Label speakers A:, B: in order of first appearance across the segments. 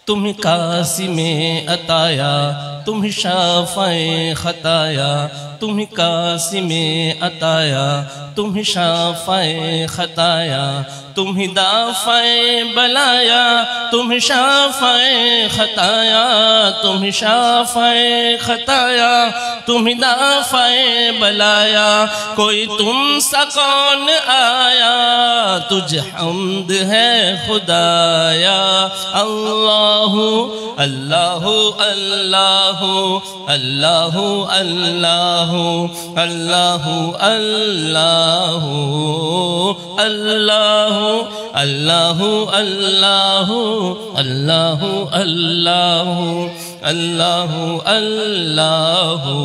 A: तुम कासिमे अताया, तुम शाफ़े खताया, तुम कासिमे अताया, तुम शाफ़े खताया, तुम दाफ़े बलाया, तुम शाफ़े खताया, तुम शाफ़े खताया, तुम दाफ़े बलाया। कोई तुम सा कौन आया, तुझ हम्द है खुदाया। अल्लाहु अल्लाहु अल्लाहु अल्लाहु अल्लाहु अल्लाहु अल्लाहु अल्लाहु अल्लाहु अल्लाहु अल्लाहु अल्लाहु अल्लाहु अल्लाहु।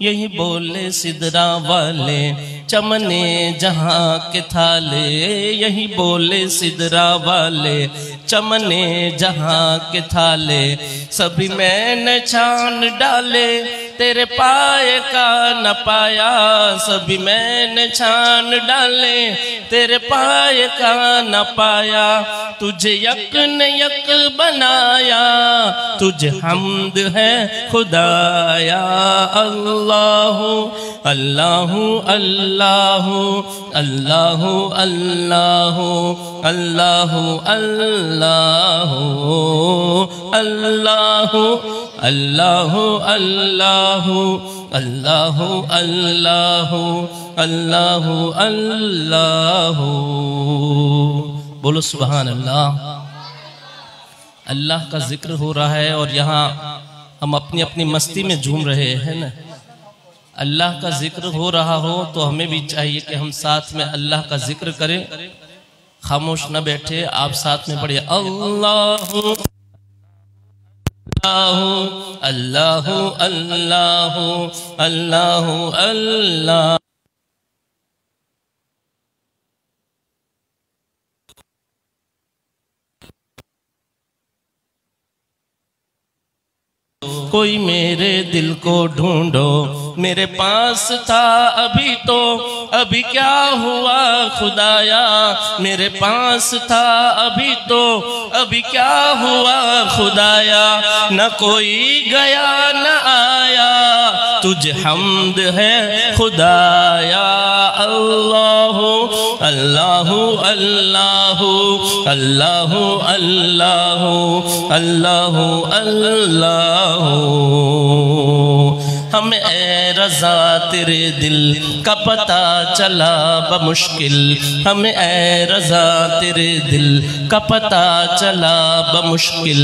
A: यही बोले सिदरा वाले चमने जहाँ के थाले, यही बोले सिदरा वाले चमने जहाँ के थाले। सभी मैंने छान डाले तेरे पाए का न पाया, सभी मैंने छान डाले तेरे पाए का न पाया। तुझे यक ने यक बनाया, तुझे हम्द है खुदाया। अल्लाहु अल्लाहु अल्लाहु अल्लाहु अल्लाहु अल्लाहु अल्लाहु अल्लाहु अल्लाहु अल्लाहु अल्लाहु अल्लाहु अल्लाहु अल्लाहु। बोलो सुभान अल्लाह। अल्लाह का जिक्र हो रहा है और यहाँ हम अपनी अपनी मस्ती में झूम रहे हैं ना। अल्लाह का जिक्र हो रहा हो तो हमें भी चाहिए कि हम साथ में अल्लाह का जिक्र करें, खामोश न बैठे, आप साथ में पढ़िए अल्लाहु अल्लाहु अल्लाहु अल्लाहु अल्लाह। कोई मेरे दिल को ढूंढो, मेरे पास था अभी तो अभी क्या हुआ खुदाया। मेरे पास था अभी तो अभी क्या हुआ खुदाया। न कोई गया न आया, तुझे हम्द है खुदाया। अल्लाहु अल्लाहु अल्लाहु अल्लाहु अल्लाहु अल्लाहु अल्लाहु। हमें ए रज़ा तेरे दिल का पता चला बमुश्किल, हमें ए रज़ा तेरे दिल का पता चला बमुश्किल।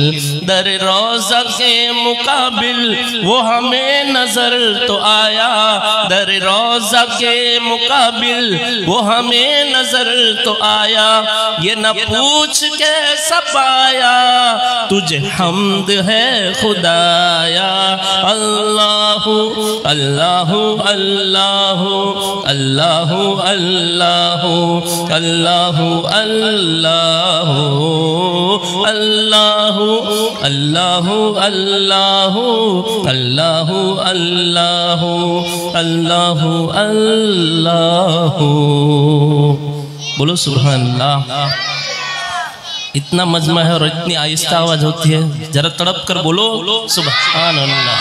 A: दर रोज़ा के मुकाबिल वो हमें नजर तो आया, दर रोज़ा के मुकाबिल वो हमें नजर तो आया। ये न पूछ कैसा पाया, तुझे हम्द है खुदाया। अल्लाहु अल्लाहु अल्लाहु अल्लाहु अल्लाहु अल्लाहु अल्लाहु अल्लाहु अल्लाहु अल्लाहु अल्लाहु अल्लाहु अल्लाहु अल्लाहु। बोलो सुभान अल्लाह। इतना मजमा है और इतनी आहिस्ता आवाज होती है, जरा तड़प कर बोलो सुभान अल्लाह।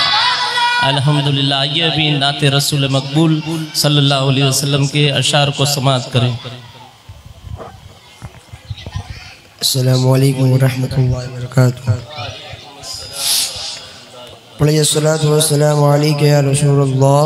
A: अल्हम्दुलिल्लाह। ये अभी नाते रसूल मकबूल सल्लल्लाहु अलैहि वसल्लम के अशार को समाअत करें।
B: अस्सलामु अलैकुम वरहमतुल्लाहि वबरकातुहू। पढ़िए सलातु वस्सलामु अलैका या रसूलल्लाह,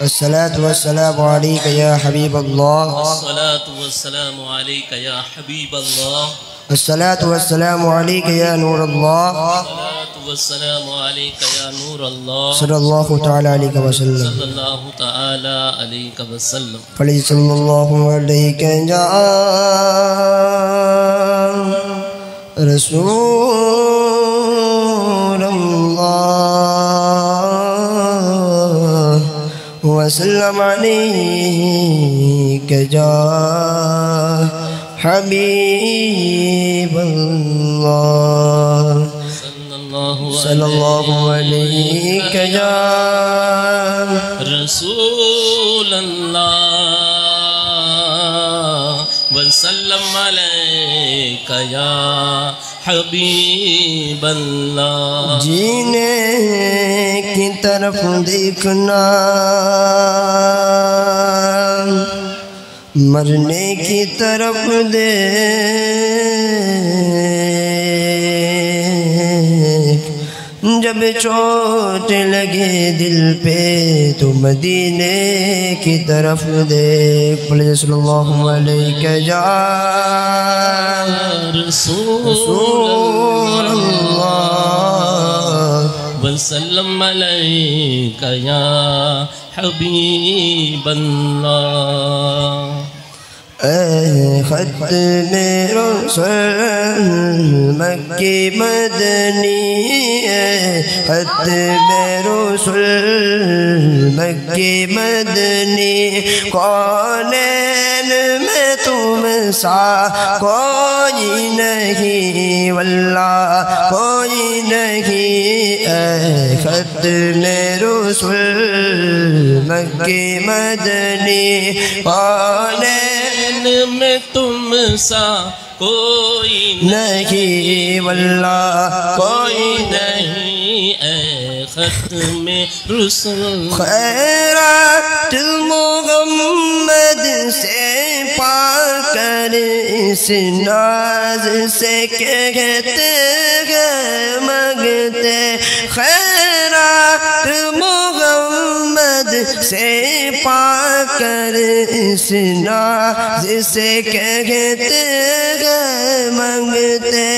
B: अस्सलातु वस्सलामु अलैका या हबीबल्लाह,
A: अस्सलातु वस्सलामु अलैका या हबीबल्लाह,
B: अस्सलातु वस्सलामु अलैका या नूरल्लाह,
A: अस्सलातु वस्सलामु अलैका या नूरल्लाह,
B: सल्लल्लाहु तआला अलैहि वसल्लम,
A: सल्लल्लाहु तआला अलैहि वसल्लम।
B: पढ़िए सल्लल्लाहु अलैका या रसूलल्लाह वसल्लम अलैका या हबीबल्लाह, सल्लल्लाहु अलैका या
A: रसूलल्लाह वसल्लम अलैका या हबीब अल्लाह।
B: जीने की तरफ देखना, मरने की तरफ देख, जब चोट लगे दिल पे तो मदीने की तरफ देख। सल्लल्लाहु अलैहि या रसूल अल्लाह
A: वसल्लम अलैका या हबीब अल्लाह।
B: ख़त्म रसूल मक्की मदनी, ख़त्म रसूल मक्की मदनी, कौनैन में तुम सा कोई नहीं, वल्लाह कोई नहीं। ख़त्म रसूल मक्की मदनी, कौनैन
A: में तुम सा कोई
B: नहीं, वल्लाह कोई
A: नहीं। ख़त्म रसूल
B: खैरात मोहम्मद से पाकर इस नाज से कहते हैं मगते, खैरात मोहम्मद से पाकर इस नाज से कहते हैं मंगते,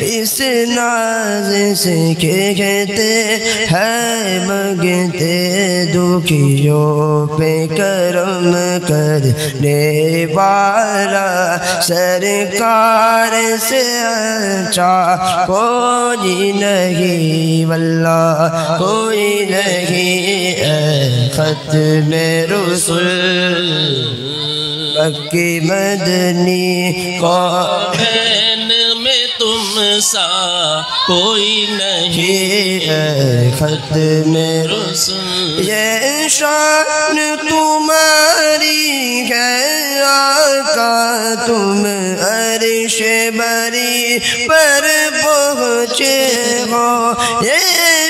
B: इस नाज से कहते हैं मंगते। दुखियों पे करम करने वाला सरकार से अच्छा कोई नहीं, वल्लाह कोई नहीं। ख़त्म रसूल मक्की मदनी,
A: कौन में तुम सा कोई नहीं।
B: ख़त्म
A: रसूल
B: ये शान तुम्हारी है आका, तुम अर्श बरी पर पहुँचे हो। ये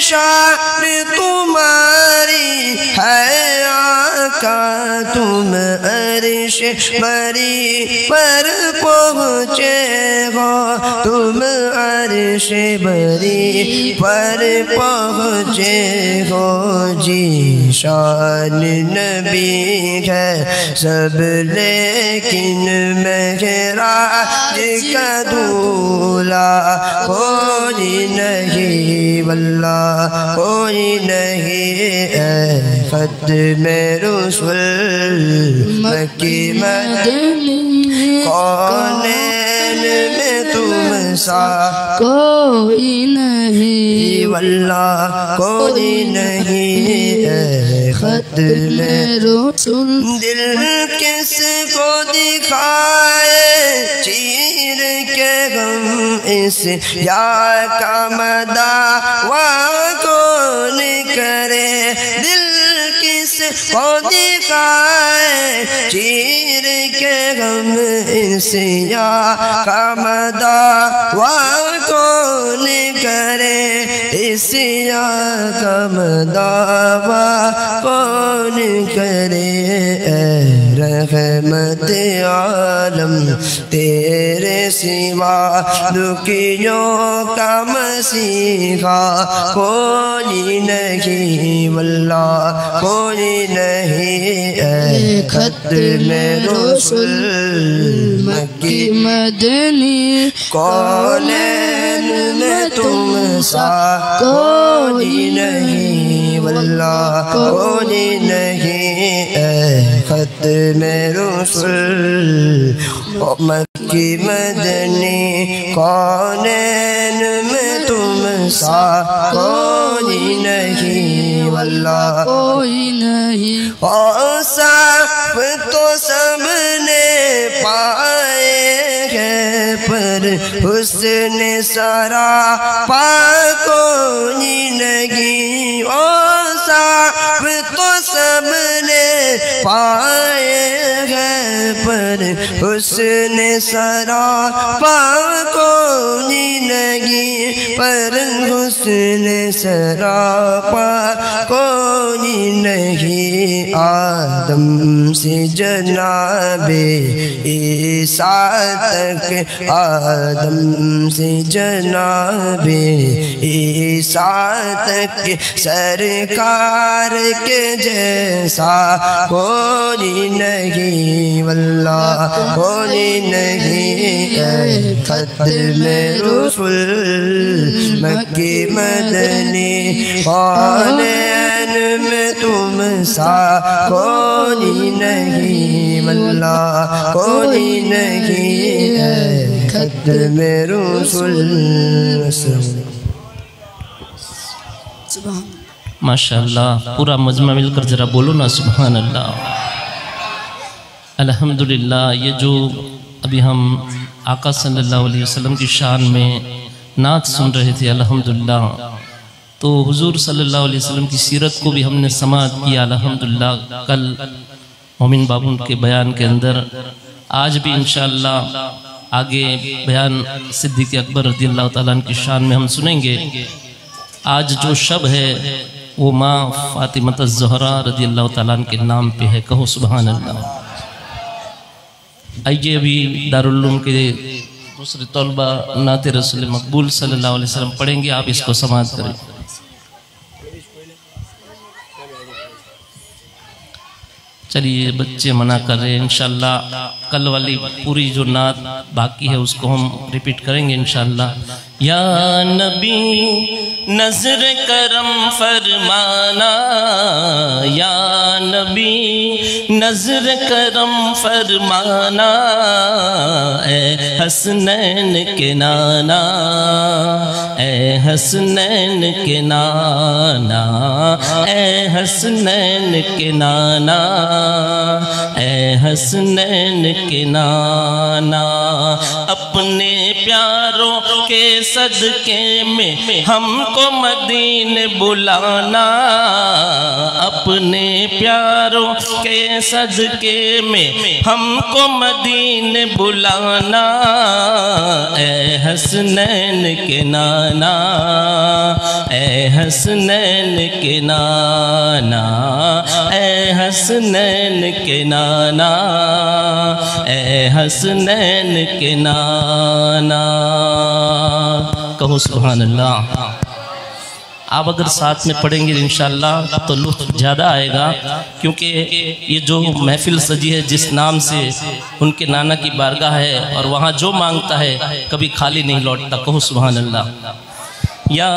B: शान तुम्हारी है आका, तुम अर्श बरी पर पहुँचे हो, तुम अर्श बरी पर पहुँचे हो। जी शान नबी है सब लेकिन महराज का दूल्हा कोई नहीं, वल्लाह कोई नहीं। ख़त्म रसूल मक्की मदनी, कौनैन में तुम सा
C: कोई नहीं,
B: वल्लाह कोई नहीं। ख़त्म
C: रसूल
B: दिल किसको दिखाए चीर के गम, इस या का मदावा कौन करे। दिल किसको दिखाए चीर के गम, इस या का मदावा कौन करे। इस या का मदावा कौन करे। रहमत आलम तेरे सिवा दुखियों का मसीहा कोई नहीं, वल्लाह कोई नहीं।
C: ख़त्म रसूल मक्की मदनी,
B: कौनैन में तुम सा कोई नहीं, वल्लाह कोई नहीं। ख़त्म रसूल मक्की मदनी, कौनैन में तुम सा कोई नहीं, वल्लाह
C: कोई नहीं।
B: औसाफ तो सबने पाए हैं पर हुस्न सरा पा कोई नहीं। औसाफ तो सबने पाए हैं, पर हुस्न सरापा कोई नहीं, पर हुस्न सरापा कोई नहीं। आदम से जनाबे ईसा तक, आदम से जनाबे ईसा तक सरकार के जैसा कोई नहीं, वल्लाह कोई नहीं। खत्म रसूल मक्की मदनी, कौनैन में तुम सा कोई नहीं, वल्लाह कोई नहीं है। खत्म रसूल।
A: माशाअल्लाह, पूरा मजमा मिलकर ज़रा बोलो ना सुभान अल्लाह। अल्हम्दुलिल्लाह। ये जो अभी हम आका सल्लल्लाहु अलैहि वसल्लम की शान में नात सुन रहे थे अल्हम्दुलिल्लाह, तो हुजूर सल्लल्लाहु अलैहि वसल्लम की सीरत को भी हमने समाअत किया अल्हम्दुलिल्लाह। कल मोमिन बाबू के बयान के अंदर, आज भी इंशाअल्लाह आगे बयान सिद्दीक़ अकबर रज़ियल्लाहु ताला अन्हु की शान में हम सुनेंगे। आज जो शब है वो माँ फातिमा ज़हरा रज़ियल्लाहु ताला अन्हा के नाम पे है, कहो सुभान अल्लाह। आइए अभी दारुल उलूम के दूसरे तलबा नाते रसूल मकबूल सल्लल्लाहु अलैहि वसल्लम पढ़ेंगे, आप इसको समाअत करें। चलिए बच्चे मना कर रहे हैं, इंशाअल्लाह कल वाली पूरी जो नात बाकी है उसको हम रिपीट करेंगे इंशाअल्लाह। या नबी नजर करम फरमाना, या नबी नजर करम फरमाना, ए हसनैन के नाना, ए हसनैन के नाना, ए हसनैन के नाना, ए हसनैन के नाना। अपने प्यारों के सदके में हमको मदीने बुलाना, अपने प्यारों के सदके में हमको मदीने बुलाना, ए हसनैन के नाना, ए हसनैन के नाना, ए हसनैन के नाना, ए हसनैन के नाना। कहो सुभान अल्लाह। आप अगर साथ में पढ़ेंगे इंशाअल्लाह तो लुत्फ ज़्यादा आएगा, क्योंकि ये जो महफिल सजी है जिस नाम से उनके नाना की बारगाह है, और वहाँ जो मांगता है कभी खाली नहीं लौटता। कहो सुभान अल्लाह। या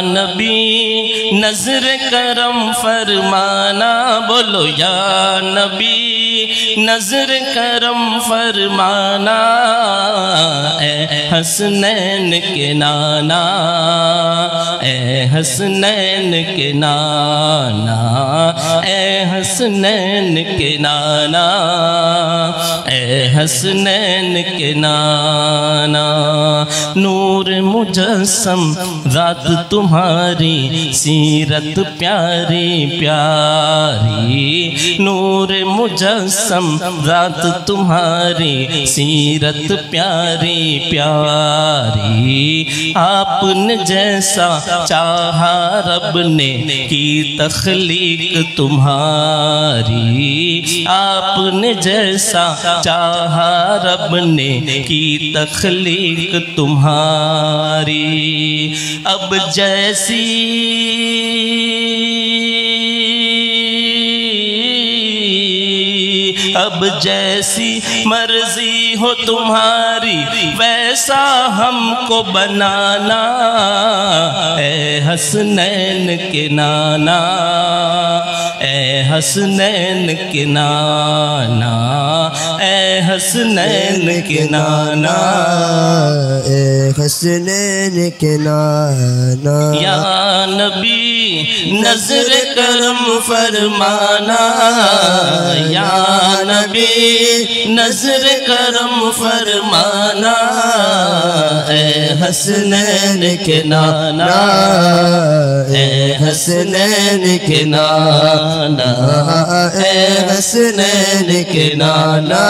A: नबी नजर करम फरमाना, बोलो या नबी नजर करम फरमाना, ए हसनैन के नाना, ए हसनैन के नाना, ए हसनैन के नाना, ए हसनैन के नाना। नूर मुजस्सम रात तुम्हारी सीरत प्यारी प्यारी, नूर मुजस्सम रात तुम्हारी सीरत प्यारी प्यारी। आपने जैसा चाहा रब ने की तख्लीक तुम्हारी, आपने जैसा चाहा रब ने की तख्लीक तुम्हारी। अब जैसी अब जैसी मर्जी हो तुम्हारी वैसा हमको बनाना, ए हसनैन के नाना, ए हसनैन के नाना, ए हसनैन के नाना,
B: ए हसनैन के नाना।
A: या नबी नजर करम फरमाना, या नबी नजर करम फरमाना, ए हसनैन के नाना, ए हसनैन के नाना, ए हसनैन के नाना,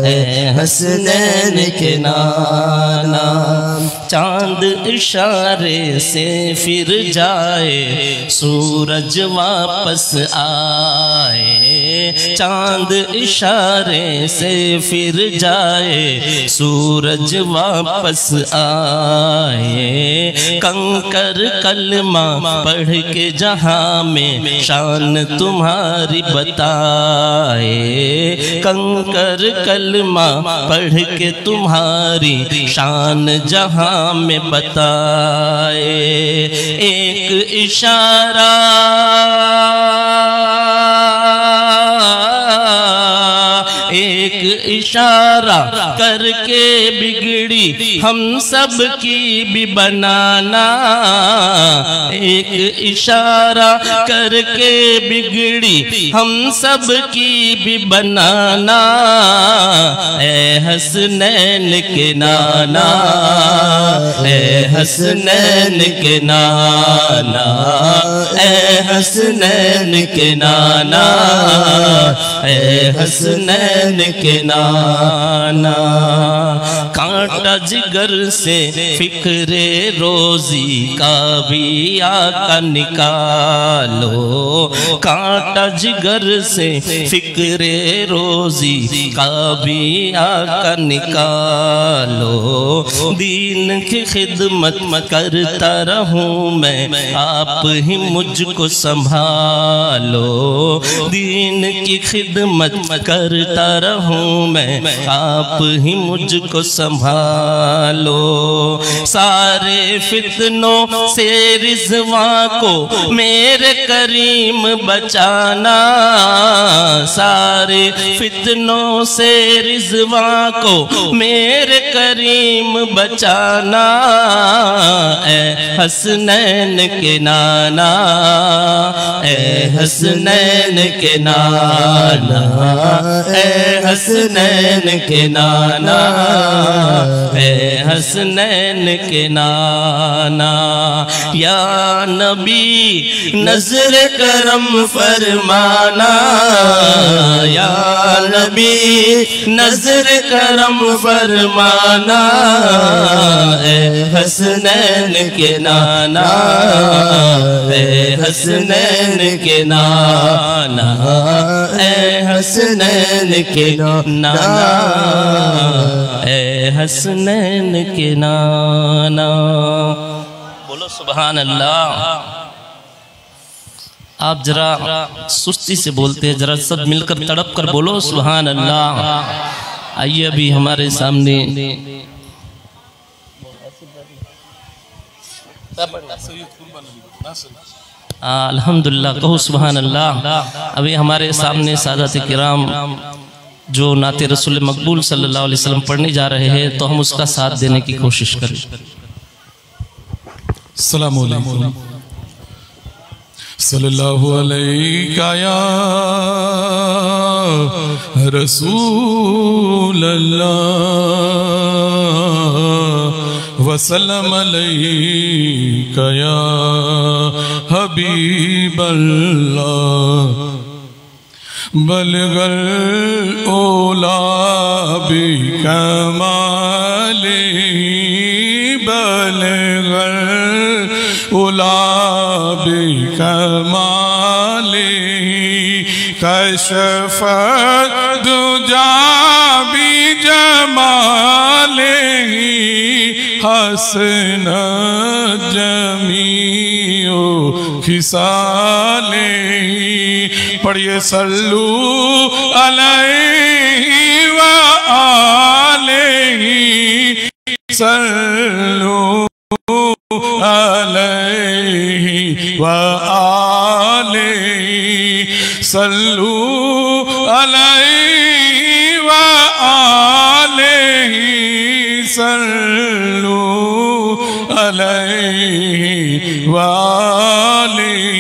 A: ए हसनैन के नाना। चांद इशारे से फिर जाए, सूरज वापस आए, चांद इशारे से फिर जाए, सूरज वापस आए। कंकर कलमा पढ़ के जहां में शान तुम्हारी बताए, कंकर कलमा पढ़ के तुम्हारी शान जहां में बताए। एक इशारा एक इशारा करके बिगड़ी हम सब की भी बनाना, एक इशारा करके बिगड़ी हम सब की भी बनाना, ए हसनैन के नाना, ए हसनैन के नाना, ए हसनैन के नाना, ए हसनैन के नाना। कांटा जिगर से फिक्रे रोजी का भी आका निकालो, कांटा जिगर से फिक्रे रोजी का भी आका निकालो। दीन की खिदमत करता रहूं मैं, आप ही मुझको संभालो। दीन की खिदमत करता रहूं मैं, आप ही मुझको संभालो। सारे फितनों से रिज़वा को मेरे करीम बचाना, सारे फितनों से रिज़वा को मेरे करीम बचाना, ए हसनैन के नाना, ए हसनैन के नाना, ए हसनैन के नाना, ए हसनैन के नाना। या नबी नजर करम फरमाना, या नबी नजर करम फरमाना, ए हसनैन के नाना, ए हसनैन के नाना, ए हसनैन के नाना, ए हसनैन के नाना। बोलो सुभान अल्लाह। आप जरा सुस्ती से बोलते हैं, जरा सब मिलकर तड़प कर बोलो सुभान अल्लाह। आइए अभी हमारे सामने अल्हम्दुलिल्लाह कहो सुभान अल्लाह। अभी हमारे सामने सादात किराम जो नाते रसूल मकबूल सल्लल्लाहु अलैहि वसल्लम पढ़ने जा रहे हैं, तो हम उसका साथ देने की कोशिश करें।
D: अस्सलामु अलैकुम सल्लल्लाहु अलैका या रसूल अल्लाह वसल्लम अलैका या हबीब अल्लाह। बलगल ओला बि कमाले, बलगल ओला बि कमाले, कशफ दुजा बि जमाले, हसन जमीओ खिसाले। पढ़िए सल्लू अलैहि व आलिहि, सल्लू अलैहि व आलिहि, सल्लू अलैहि सल्लू अलैहि वालैहि।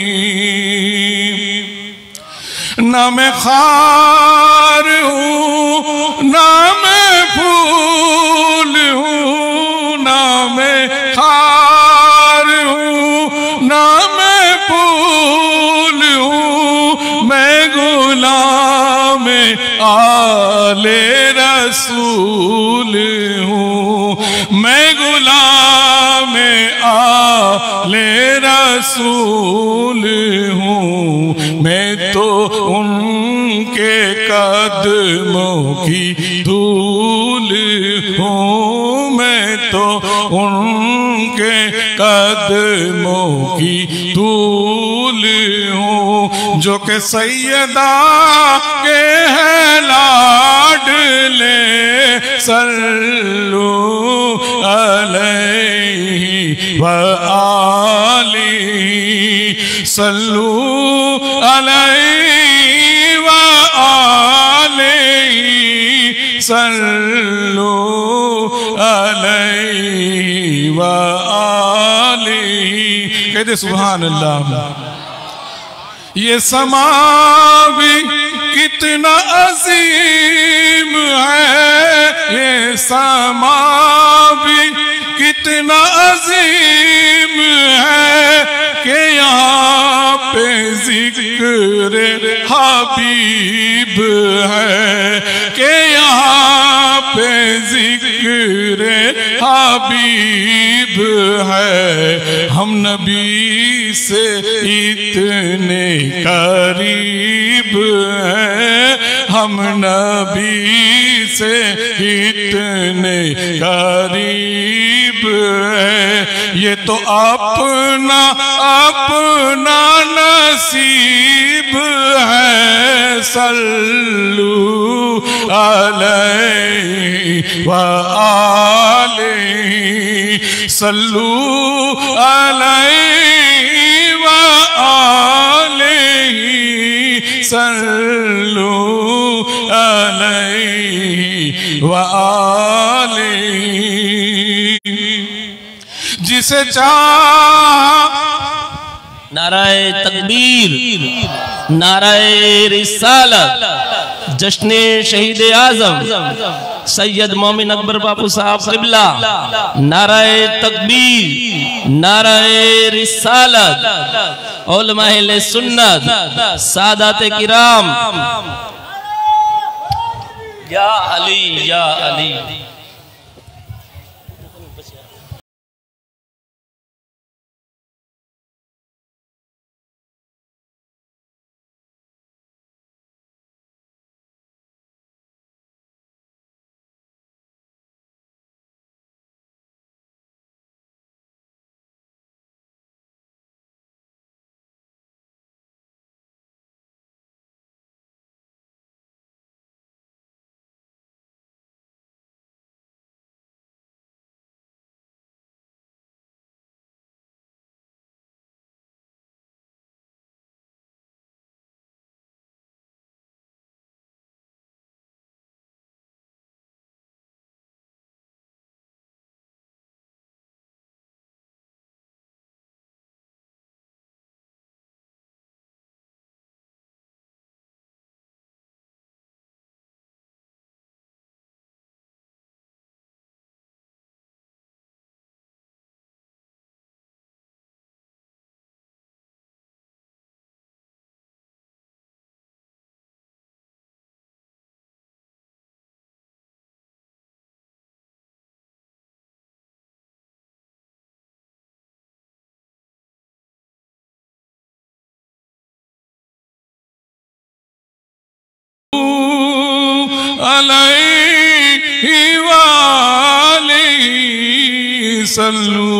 D: ना मैं खार हूँ ना मैं फूल हूँ, ना मैं खार हूँ ना मैं फूल हूँ, मैं गुलाम आले रसूल हूँ, मैं गुलाम आले रसूल हूँ। मैं तो उनके कदमों की धूल हूँ, मैं तो उनके कदमों की धूल हूँ। जो कि सैयदा के हैं लाडले, सल्लू अलैहि व आलिहि, सल्लू अलैहि व आलिहि, सल्लू अलैहि व आलिहि। कहते सुभान अल्लाह। ये समा भी कितना अजीम है, ये समा भी कितना अजीम है कि यहाँ पे जिक्र हबीब है, कि यहाँ पे जिक्र हबीब है। हम नबी से इतने करीब हैं, हम नबी से इतने करीब हैं। ये तो अपना अपना नसीब है, सल्लू अलैहि व आलिहि, सल्लू अलैहि व आलिहि, सल्लू अलैहि व आलिहि। जिसे चाह
A: नाराए तकबीर, नाराए रिसालत, जश्ने शहीद आजम सैयद मोमिन अकबर बापू साहब क़िबला, नाराए तकबीर, नाराए रिसालत, उलमा अहले सुन्नत, सादाते किराम, या अली या अली।
D: अलैहि वालिहि, सल्लू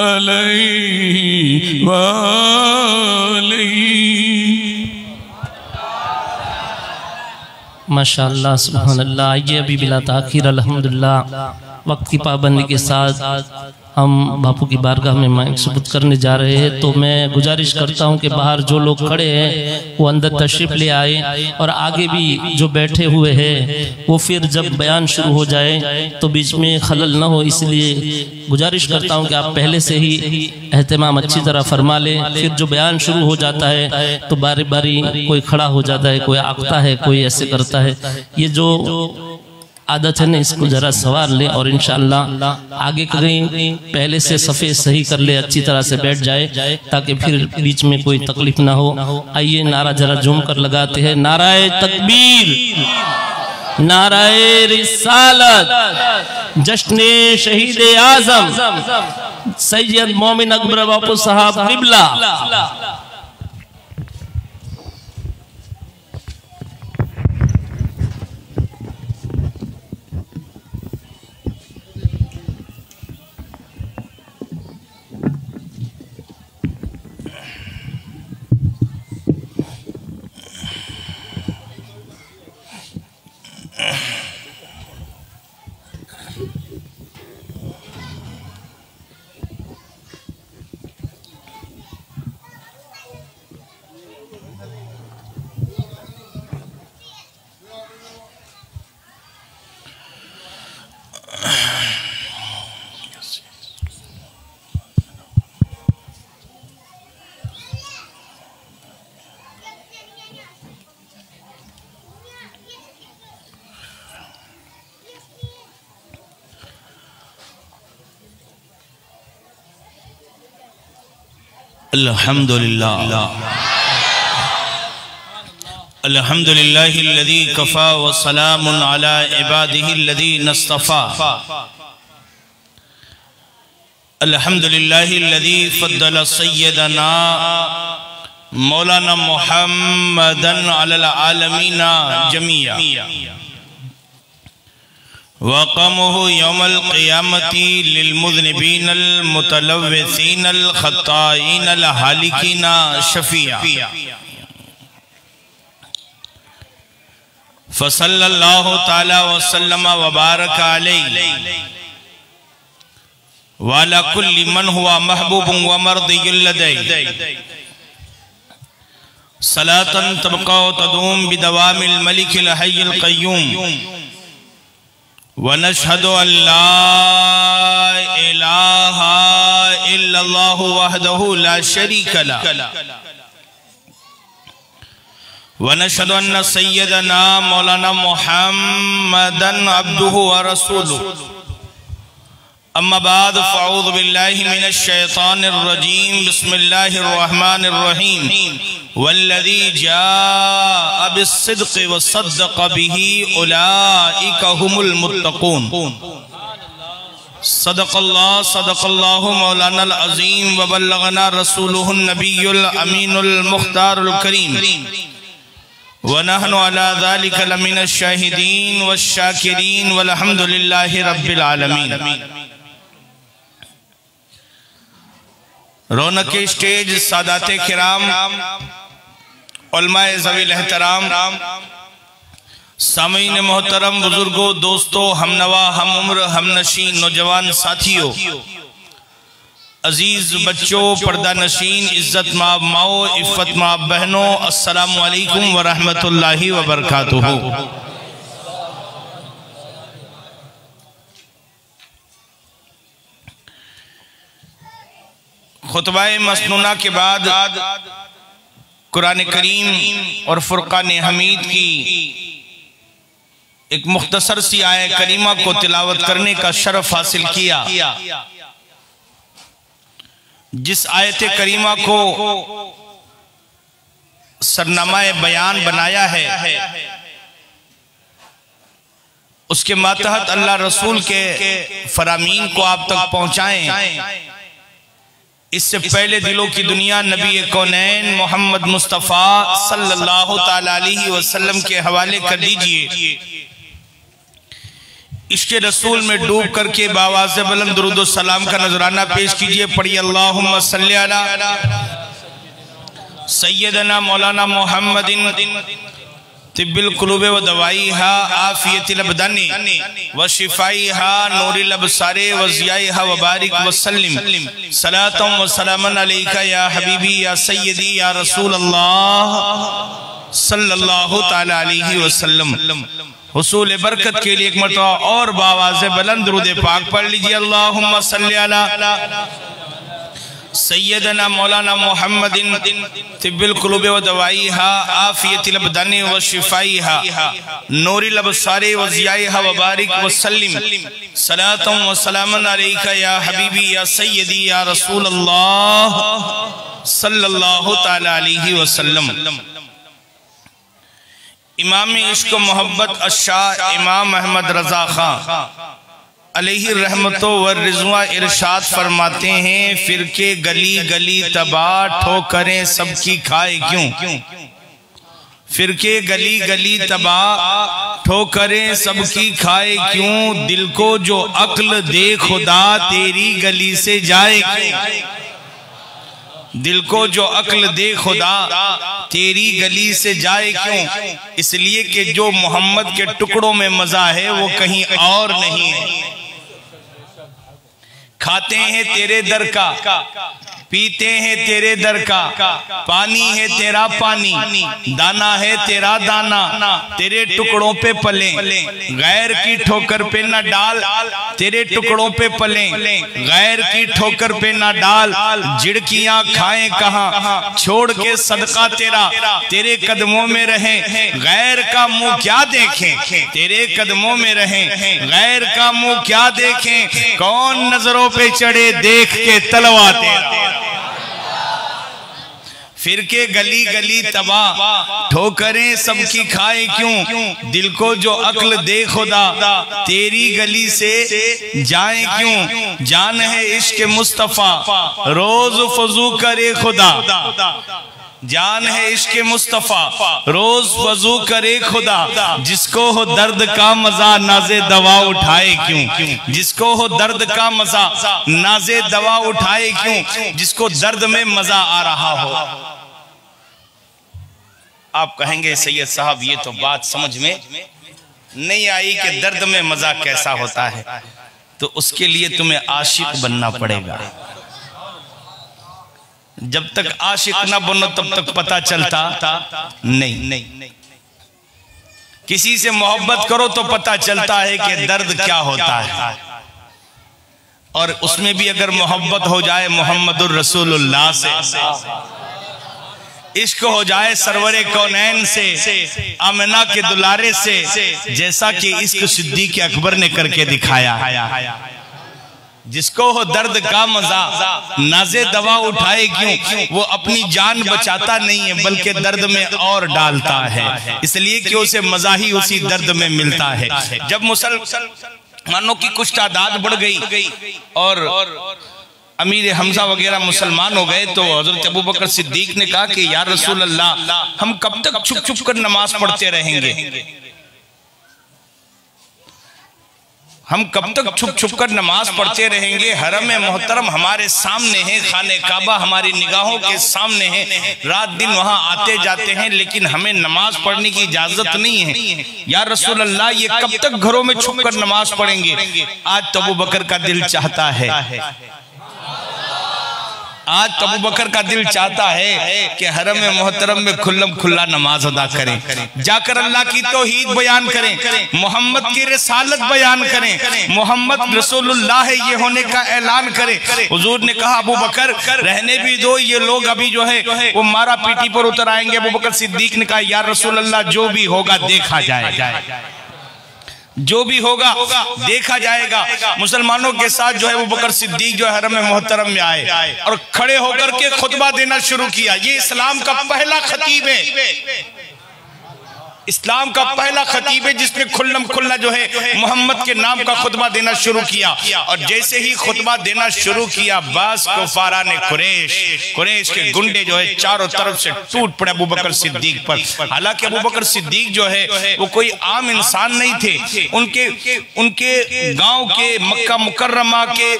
D: अलैहि वालिहि।
A: माशाअल्लाह सुभान अल्लाह। आइए अभी बिला ताखीर अल्हम्दुलिल्लाह वक्त की पाबंदी के साथ हम बापू की बारगाह में माइक सुपुर्द करने जा रहे हैं, तो मैं गुजारिश करता हूं कि बाहर जो लोग खड़े हैं वो अंदर तशरीफ ले आए और आगे भी जो बैठे हुए हैं वो फिर जब बयान शुरू हो जाए तो बीच में खलल ना हो, इसलिए गुजारिश करता हूं कि आप पहले से ही एहतमाम अच्छी तरह फरमा लें। फिर जो बयान शुरू हो जाता है तो बारी बारी कोई खड़ा हो जाता है, कोई आंकता है, कोई ऐसे करता है। ये जो आदत है ना, इसको जरा सवार ले और इंशाअल्लाह आगे कहीं पहले से सफ़े सही कर ले, अच्छी तरह से बैठ जाए ताकि फिर बीच में कोई तकलीफ ना हो। आइए नारा जरा जूम कर लगाते हैं। नाराए तकबीर, नाराए रिसालत, जश्ने शहीद आजम सैयद मोमिन अकबर बापू साहब क़िबला।
E: अल्हम्दुलिल्लाह अल्हम्दुलिल्लाहिल्लज़ी कफ़ा व सलामुन अला इबादिहिल्लज़ीन इस्तफ़ा। अल्हम्दुलिल्लाहिल्लज़ी फ़द्दल सय्यदना मौलाना मुहम्मदन अलल आलमीना जमीया वक़मुहु यौमल क़ियामती लिलमुज़निबीनल मुतलव्विसीनल ख़त्ताईनल हालिकीना शफ़िया। फ़सल्लल्लाहु तआला वसल्लम व बारक अलैहि व अला कुल्ली मन हुवा महबूबुन व मर्दियुल लदैहि सलातन तबक़ा व तदूम बिदवामिल मलिकिल हय्यिल क़य्यूम व नशहदु अल्ला इलाहा इल्लल्लाहु वहदहु ला शरीका लहु व नशहदु अन्ना सय्यदना मौलाना मुहम्मदन अब्दुहु व रसूलुहु। अम्मा बाद फ़अऊज़ु बिल्लाहि मिनश शैतानिर रजीम। बिस्मिल्लाहिर रहमानिर रहीम। वल्लज़ी जाअ बिस्सिद्क़ि व सद्दक़ बिही उलाइका हुमुल मुत्तक़ून। सदक़ल्लाहु मौलानाल अज़ीम व बल्लगना रसूलुहुन नबियुल अमीनुल मुख्तारुल करीम व नहनु अला ज़ालिका लमिनश शाहिदीन वश शाकिरीन वल्हम्दुलिल्लाहि रब्बिल आलमीन। रौनक स्टेज, सादाते किराम, उलमाए ज़वील एहतराम, सामीन मोहतरम, बुजुर्गों, दोस्तों, हमनवा, हम उम्र, हम नशीन, नौजवान साथियों, अजीज बच्चों, पर्दा नशीन, इज्जत माब माओ, इफ़्फ़त माब बहनों, अस्सलामु अलैकुम व रहमतुल्लाहि व बरकातुहू। खुतबाए मसनूना के बाद कुरान करीम और फुरकान हमीद की एक मुख्तसर सी आय करीमा को तिलावत करने का शरफ हासिल किया। जिस आयत करीमा को सरनामाए बयान बनाया है, उसके मातहत अल्लाह रसूल के फरामीन को आप तक पहुंचाएं। इससे पहले दिलों की दुनिया नबी कौनैन मोहम्मद मुस्तफ़ा सल्लल्लाहु ताला अलैहि वसल्लम के हवाले कर दीजिए। इश्क़ रसूल में डूब करके बावाज़े बुलंद दुरूद व सलाम का नजराना पेश कीजिए। पढ़िए अल्लाहुम्मा सल्ली अला सय्यदना मौलाना मुहम्मदिन तिब्बिल कुलूब व दवाईहा आफियतिल अबदानी व शिफाईहा नूरिल अबसारे व ज़ियाइहा व बारिक व सल्लिम सलातम व सलामन अलैका या हबीबी या सय्यदी या रसूल अल्लाह सल्लल्लाहु ताला अलैहि वसल्लम। हुसूल बरकत के लिए एक मरतबा और बावाज़े बुलंद दुरूद पाक पढ़ लीजिए। अल्लाहुम्मा सल्ली अला सैयदना मौलाना मोहम्मदिन तिब्बिल कुलूब व दवाईहा आफियतिल अबदानी व शिफाईहा नूरिल अबसारे व ज़ियाइहा व बारिक व सल्लिम सलातम व सलामन अलैका या हबीबी या सय्यदी या रसूल अल्लाह सल्लल्लाहु ताला अलैहि वसल्लम। इमाम इश्क मोहब्बत अशाह इमाम अहमद रजा खां अलैहि रहमतो व रिज़वा इरशाद फरमाते हैं, फिरके गली गली तबाह ठोकरें सबकी खाए क्यों। फिरके गली गली तबाह ठोकरें सबकी खाए क्यों, दिल को जो अक्ल दे खुदा तेरी गली से जाए क्यों। दिल को जो अक्ल दे खुदा तेरी गली से जाए क्यों, इसलिए कि जो मोहम्मद के टुकड़ों में मजा है वो कहीं और नहीं है। खाते हैं तेरे दर का, पीते हैं तेरे दर का, पानी है तेरा पानी, दाना है तेरा दाना, तेरे टुकड़ों पे पले, गैर की ठोकर पे न डाल, तेरे टुकड़ों पे पले, गैर की ठोकर पे न डाल, झिड़कियां खाएं कहां, छोड़ के सदका तेरा तेरे कदमों में रहे, गैर का मुंह क्या देखें, तेरे कदमों में रहे, गैर का मुंह क्या देखें, कौन नजरों पे चढ़े देख के तलवा तेरा। फिरके गली गली तबाह ठोकरें सबकी खाए क्यों, दिल को जो अक्ल दे खुदा तेरी गली से जाए क्यों। जान है इश्क मुस्तफा रोज फजू करे खुदा, जान है इश्क मुस्तफा रोज फजू करे खुदा, जिसको हो दर्द का मजा नाजे दवा उठाए क्यों, जिसको हो दर्द का मजा नाजे दवा उठाए क्यों, जिसको दर्द में मजा आ रहा हो। आप कहेंगे सैयद साहब ये तो बात समझ में नहीं आई कि दर्द में मजा कैसा होता है, तो उसके लिए तुम्हें आशिक बनना पड़ेगा। जब तक आशिक ना बनो तब तक पता चलता नहीं। किसी से मोहब्बत करो तो पता चलता है कि दर्द क्या होता है, और उसमें भी अगर मोहब्बत हो जाए मोहम्मदुर रसूलुल्लाह से, इश्क हो जाए सरवरे कौनैन से, आमिना के दुलारे से, जैसा कि इश्क सिद्दीक़ अकबर ने करके दिखाया। जिसको हो दर्द का मजा नाज़े दवा उठाए क्यों, वो अपनी जान बचाता नहीं है बल्कि दर्द में और डालता है, इसलिए कि उसे मजा ही उसी दर्द में मिलता है। जब मुसलमानों की कुछ तादाद बढ़ गई और अमीर हमजा वगैरह मुसलमान हो गए, तो हजरत अबू बकर सिद्दीक ने कहा कि या रसूल अल्लाह, हम कब तक छुप छुप कर नमाज पढ़ते रहेंगे, हम कब तक छुप छुप कर नमाज पढ़ते रहेंगे। हरम मोहतरम हमारे सामने है, खाने काबा हमारी निगाहों के सामने है, रात दिन वहां आते जाते हैं, लेकिन हमें नमाज पढ़ने की इजाजत नहीं है। या रसूल अल्लाह, ये कब तक घरों में छुप कर नमाज पढ़ेंगे। आज तो अबू बकर का दिल चाहता है, आज तो अबू बकर का दिल चाहता है कि हरम मोहतरम में खुल्लम खुल्ला नमाज अदा करें, जाकर अल्लाह की तौहीद बयान करें, मोहम्मद की रिसालत बयान करें, मोहम्मद रसूलुल्लाह है ये होने का ऐलान करें। हुजूर ने कहा अबू बकर रहने भी दो, ये लोग अभी जो है वो मारा पीटी पर उतर आएंगे। अबू बकर सिद्दीक ने कहा या रसूल अल्लाह, जो भी होगा देखा जाएगा, जो भी होगा देखा जाएगा। मुसलमानों के साथ जो है अबू बकर सिद्दीक जो है हरम मोहतरम में आए और खड़े होकर के खुतबा देना शुरू किया। ये इस्लाम का पहला खतीब है, इस्लाम का पहला खतीब है जिसने खुल्लम खुल्ला जो है मोहम्मद के नाम का खुतबा देना शुरू किया। और जैसे ही खुतबा देना शुरू किया, बास कुफारा ने कुरैश के गुंडे जो है चारों तरफ से टूट पड़े अबू बकर सिद्दीक पर। हालांकि अबू बकर सिद्दीक जो है वो कोई आम इंसान नहीं थे, उनके गांव के मक्का मुकर्रमा के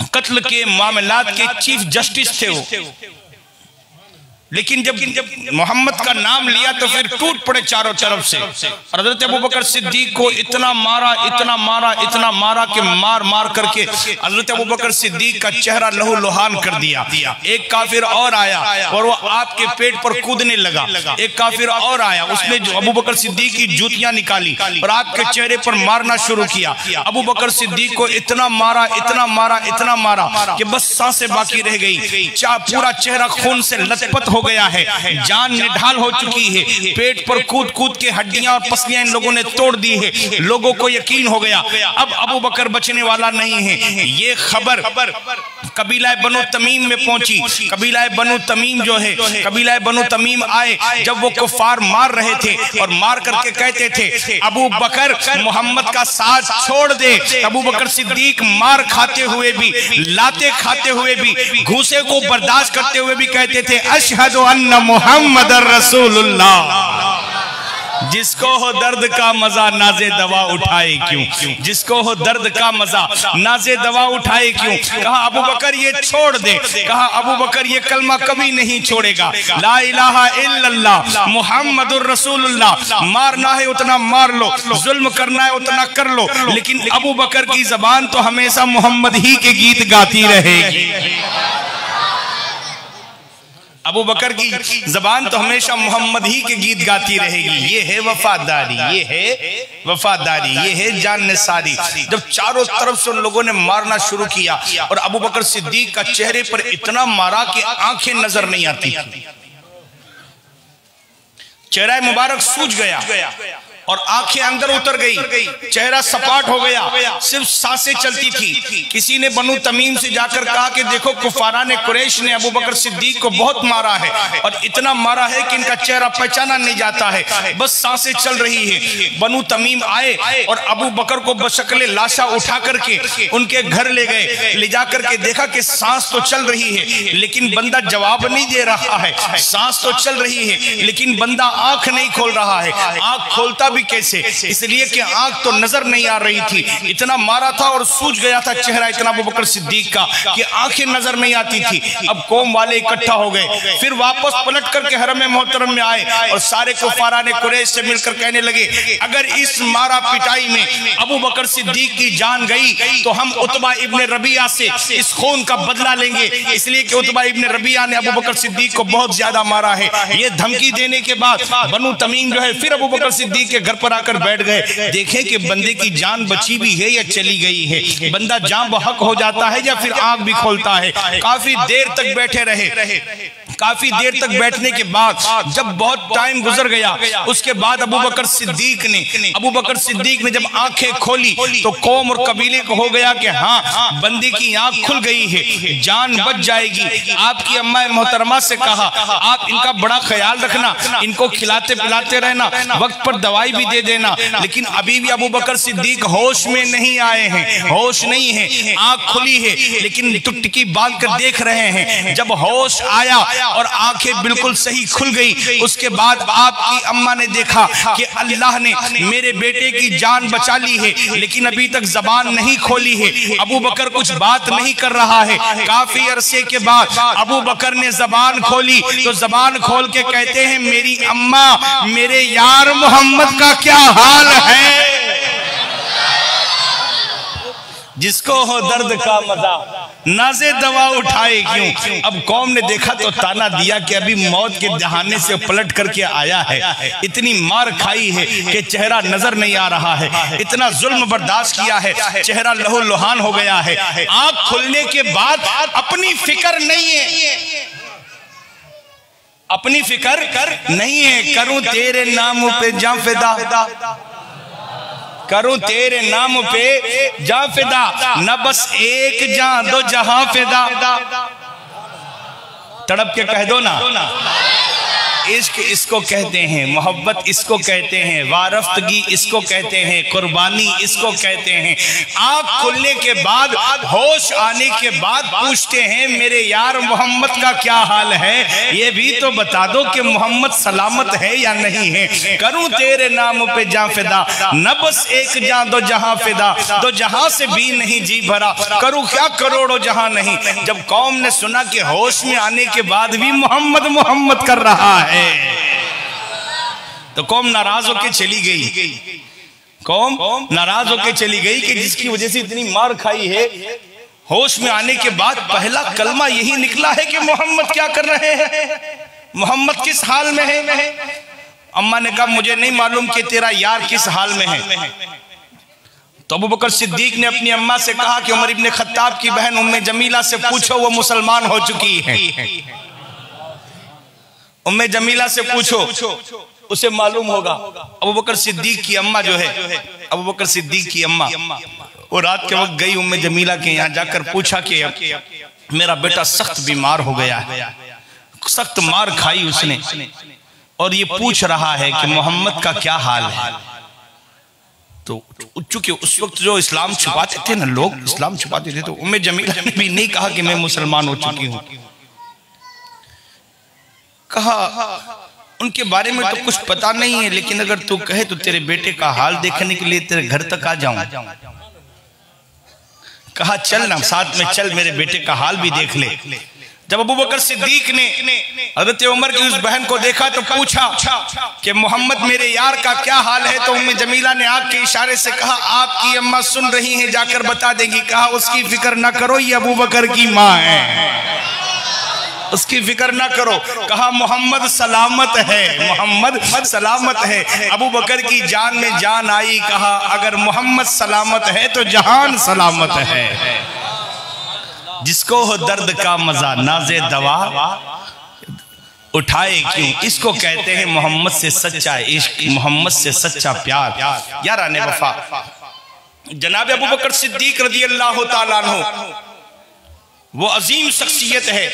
E: कत्ल के मामलात के चीफ जस्टिस थे वो। लेकिन जब मोहम्मद का नाम लिया तो फिर टूट पड़े चारों तरफ से। और हजरत अबू बकर सिद्दीक को इतना मारा इतना मारा इतना मारा कि मार मार करके हजरत अबू बकर सिद्दीक का चेहरा लहू लुहान कर दिया। एक काफिर और आया और वो आपके पेट पर कूदने लगा। एक काफिर और आया, उसने अबू बकर सिद्दीक की जूतियां निकाली और आपके चेहरे पर मारना शुरू किया। अबू बकर सिद्दीक को इतना मारा इतना मारा इतना मारा कि बस सांसें बाकी रह गई। पूरा चेहरा खून से लथपथ हो गया है, जान निढाल हो चुकी है। पेट पर कूद कूद के हड्डियां और पसलियां इन लोगों ने तोड़ दी है। लोगों को यकीन हो गया अब अबू बकर बचने वाला नहीं है। ये खबर कबीला बनु तमीम में पहुंची। कबीला बनु तमीम जो है, कबीला बनु तमीम आए जब वो कुफार मार रहे थे और मार करके कहते थे अबू बकर मोहम्मद का साथ छोड़ दे। अबू बकर सिद्दीक मार खाते हुए भी, लाते खाते हुए भी, घूसे को बर्दाश्त करते हुए भी कहते थे अशहदु अन्ना मुहम्मदर रसूलुल्लाह। जिसको हो दर्द का मजा नाज़े दवा उठाए क्यों, जिसको हो दर्द का मजा नाज़े दवा उठाए क्यों। कहा अबू बकर ये छोड़ दे, कहा अबू बकर ये कलमा कभी नहीं छोड़ेगा। ला इलाहा इल्लल्लाह मुहम्मदुर रसूलुल्लाह। मारना है उतना मार लो, जुल्म करना है उतना कर लो, लेकिन अबू बकर की जबान तो हमेशा मोहम्मद ही के गीत गाती रहेगी। अबू बकर की जबान तो हमेशा मोहम्मद ही के गीत गाती रहेगी। ये है वफादारी, ये है वफादारी, ये है जान निसारी। जब चारों तरफ से उन लोगों ने मारना शुरू किया और अबू बकर सिद्दीक का चेहरे पर इतना मारा कि आंखें नजर नहीं आती थी। चेहरा मुबारक सूज गया और आंखें अंदर उतर गई, चेहरा सपाट हो गया, सिर्फ सांसें चलती थी। किसी ने बनु तमीम से जाकर कहा कि देखो कुफारा ने कुरैश ने अबू बकर सिद्दीक को बहुत मारा है और इतना मारा है कि इनका चेहरा पहचाना नहीं जाता है, बस सांसें चल रही है। बनु तमीम आए और अबू बकर को बशक्ले लाशा उठा करके उनके घर ले गए। ले जाकर के देखा कि सांस तो चल रही है लेकिन बंदा जवाब नहीं दे रहा है। सांस तो चल रही है लेकिन बंदा आंख नहीं खोल रहा है। आंख खोलता भी कैसे, इसलिए कि आंख तो नजर नहीं आ रही थी। इतना मारा था और सूज गया था चेहरा इतना अबू बकर सिद्दीक का कि आंखें नजर नहीं आती थी। अब कौम वाले इकट्ठा हो गए, फिर वापस पलट करके हरम मोहतरम में आए और सारे कुफारा ने कुरैश से मिलकर कहने लगे अगर इस मारा पिटाई में अबू बकर सिद्दीक की जान गई तो हम उतबा इब्ने रबिया से इस खून का बदला लेंगे, इसलिए कि उतबा इब्ने रबिया ने अबू बकर सिद्दीक को बहुत ज्यादा मारा है। ये धमकी देने के बाद बनु तमीम जो है फिर अबू बकर सिद्दीक के घर पर आकर बैठ गए। देखें कि बंदे की जान बची भी है या चली गई है, बंदा जान बहक हो जाता है या फिर आंख भी खोलता है। काफी देर तक बैठे रहे। काफी देर तक बैठने के बाद जब बहुत टाइम गुजर गया उसके बाद अबू बकर सिद्दीक ने जब आंखें खोली तो कौम और कबीले को हो गया कि हाँ बंदे की आंख खुल गई है, जान बच जाएगी। आपकी अम्मा मोहतरमा से कहा आप इनका बड़ा ख्याल रखना, इनको खिलाते पिलाते रहना, वक्त पर दवाई भी दे देना। लेकिन अभी भी अबू बकर सिद्दीक होश में नहीं आए हैं, होश नहीं है, आंख खुली है लेकिन टुकटकी बांध कर देख रहे हैं। जब होश आया और आंखें बिल्कुल सही खुल गई उसके बाद आपकी अम्मा ने देखा कि अल्लाह ने मेरे बेटे की जान बचा ली है लेकिन अभी तक जबान नहीं खोली है। अबू बकर कुछ बात नहीं कर रहा है। काफी अरसे के बाद अबू बकर ने जबान खोली तो जबान खोल के कहते हैं मेरी अम्मा मेरे यार मोहम्मद का क्या हाल है। जिसको हो दर्द का मजा नाज़े दवा उठाए क्यों। अब कौम ने देखा तो ताना दिया कि अभी मौत के दहाने से पलट करके आया है, इतनी मार खाई है कि चेहरा नजर नहीं आ रहा है, इतना जुल्म बर्दाश्त किया है, चेहरा लहू लुहान हो गया है। आंख खुलने के बाद अपनी फिक्र नहीं है, अपनी फिक्र नहीं है। करूं तेरे नाम पे जां फिदा, करूं तेरे नाम पे जां फिदा, न बस एक जां दो जहां फिदा। तड़प के कह दो ना इश्क इसको कहते हैं, मोहब्बत इसको कहते हैं, वारफ्तगी इसको कहते हैं, कुर्बानी इसको कहते हैं। आँख खुलने के बाद, होश आने के बाद पूछते हैं मेरे यार मोहम्मद का क्या हाल है, ये भी तो बता दो कि मोहम्मद सलामत है या नहीं है। करूं तेरे नाम पे जान फिदा, न बस एक जान दो जहां फिदा, दो जहां से भी नहीं जी भरा, करूं क्या करोड़ों जहां नहीं। जब कौम ने सुना कि होश में आने के बाद भी मोहम्मद मोहम्मद कर रहा है तो कौम नाराज होकर चली गई। कौम नाराज होकर चली गई कि जिसकी वजह से इतनी मार खाई है, होश में आने के बाद पहला कलमा यही निकला है कि मोहम्मद क्या कर रहे हैं, मोहम्मद किस हाल में है। अम्मा ने कहा मुझे नहीं मालूम कि तेरा यार किस हाल में है। तो अबू बकर सिद्दीक ने अपनी अम्मा से कहा कि उमर इब्ने खत्ताब की बहन उम्मे जमीला से पूछो, वो मुसलमान हो चुकी है। उम्मे जमीला से पूछो, उसे मालूम होगा। अबू बकर सिद्दीक की अम्मा जो है, अबू बकर सिद्दीक की अम्मा, वो रात के वक्त गई उम्मे जमीला के यहाँ, जाकर पूछा कि मेरा बेटा सख्त बीमार हो गया है, सख्त मार खाई उसने, और ये पूछ रहा है कि मोहम्मद का क्या हाल है। तो चूंकि उस वक्त जो इस्लाम छुपाते थे ना लोग, इस्लाम छुपाते थे, तो उम्मे जमीला ने भी नहीं कहा कि मैं मुसलमान हो चुकी हूँ। कहा उनके बारे में तो कुछ पता नहीं है, लेकिन अगर तू कहे तो तेरे बेटे का हाल देखने के लिए तेरे घर तक आ जाऊं। कहा चल ना, साथ में चल, मेरे बेटे का हाल भी देख ले। जब अबू बकर सिद्दीक ने हज़रत उमर की उस बहन को देखा तो पूछा कि मोहम्मद मेरे यार का क्या हाल है, तो उम्मे जमीला ने आंख के इशारे से कहा आपकी अम्मा सुन रही हैं, जाकर बता देगी। कहा उसकी फिक्र ना करो, ये अबू बकर की माँ है, उसकी फिक्र ना करो। कहा मोहम्मद सलामत है, मोहम्मद सलामत है। अबू बकर की जान में जान आई। कहा अगर मोहम्मद सलामत है तो जहान सलामत है। जिसको हो दर्द का मजा नाज़े दवा उठाए क्यों, इसको कहते हैं मोहम्मद से सच्चा इश्क, मोहम्मद से सच्चा प्यार। याराने वफा, जनाब अबू बकर सिद्दीक रज़ी अल्लाह ताला अन्हु वो अजीम शख्सियत है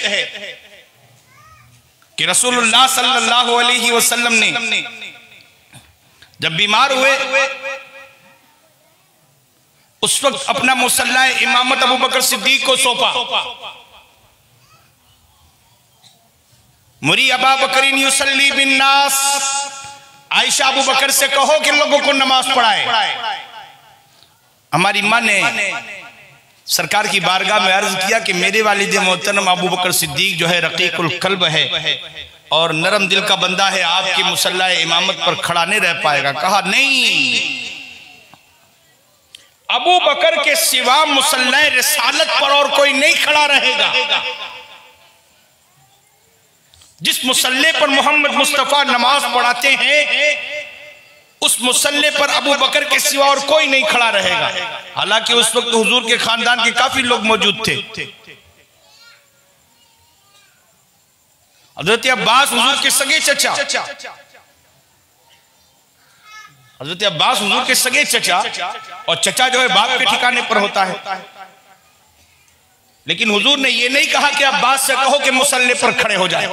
E: कि रसूलुल्लाह सल्लल्लाहु अलैहि वसल्लम ने जब बीमार हुए उस वक्त अपना मुसल्ला इमामत अबू बकर सिद्दीक को सौंपा। मुरी अबा बकरीन युसल्ली बिन नास, आयशा अबू बकर से कहो कि लोगों को नमाज पढ़ाए। हमारी माँ ने सरकार की बारगाह में अर्ज किया कि मेरे वालिद मोहतरम अबू बकर सिद्दीक जो है रकीकुल कल्ब है और नरम दिल का बंदा है, आपकी मुसल्ला इमामत पर खड़ा नहीं रह पाएगा। कहा नहीं, अबू बकर के सिवा मुसल्ला रिसालत पर और कोई नहीं खड़ा रहेगा। जिस मुसल्ले पर मोहम्मद मुस्तफा नमाज पढ़ाते हैं उस मुसल्ले पर अबू बकर के सिवा और कोई नहीं खड़ा रहेगा। हालांकि उस वक्त हुजूर के खानदान के काफी लोग मौजूद थे। हजरत अब्बास हुजूर के सगे चचा, हजरत अब्बास हुजूर के सगे चचा, और चचा जो है बाप के ठिकाने पर होता है। लेकिन हुजूर ने यह नहीं कहा कि अब्बास से कहो कि मुसल्ले पर खड़े हो जाए।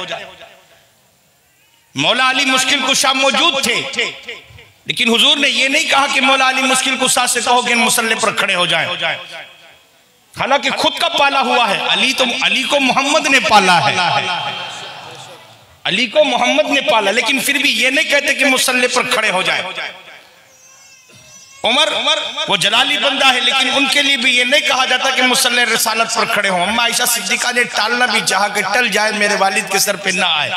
E: मौला अली मुश्किल कुशा मौजूद थे, लेकिन हुजूर ने यह नहीं कहा कि मौला अली मुश्किल कुशा से कहो कि मुसल्ले पर खड़े हो जाए। हालांकि खुद का पाला हुआ है, अली को मोहम्मद ने पाला है, अली को मोहम्मद ने पाला, लेकिन फिर भी ये नहीं कहते कि मुसल्ले पर खड़े हो जाए। उमर वो जलाली बंदा है, लेकिन उनके लिए भी ये नहीं कहा जाता कि मुसल्ले रिसालत पर खड़े हों। अम्मा आयशा सिद्दीका ने टालना भी चाहा कि टल जाए, मेरे वालिद के सर पे ना आए।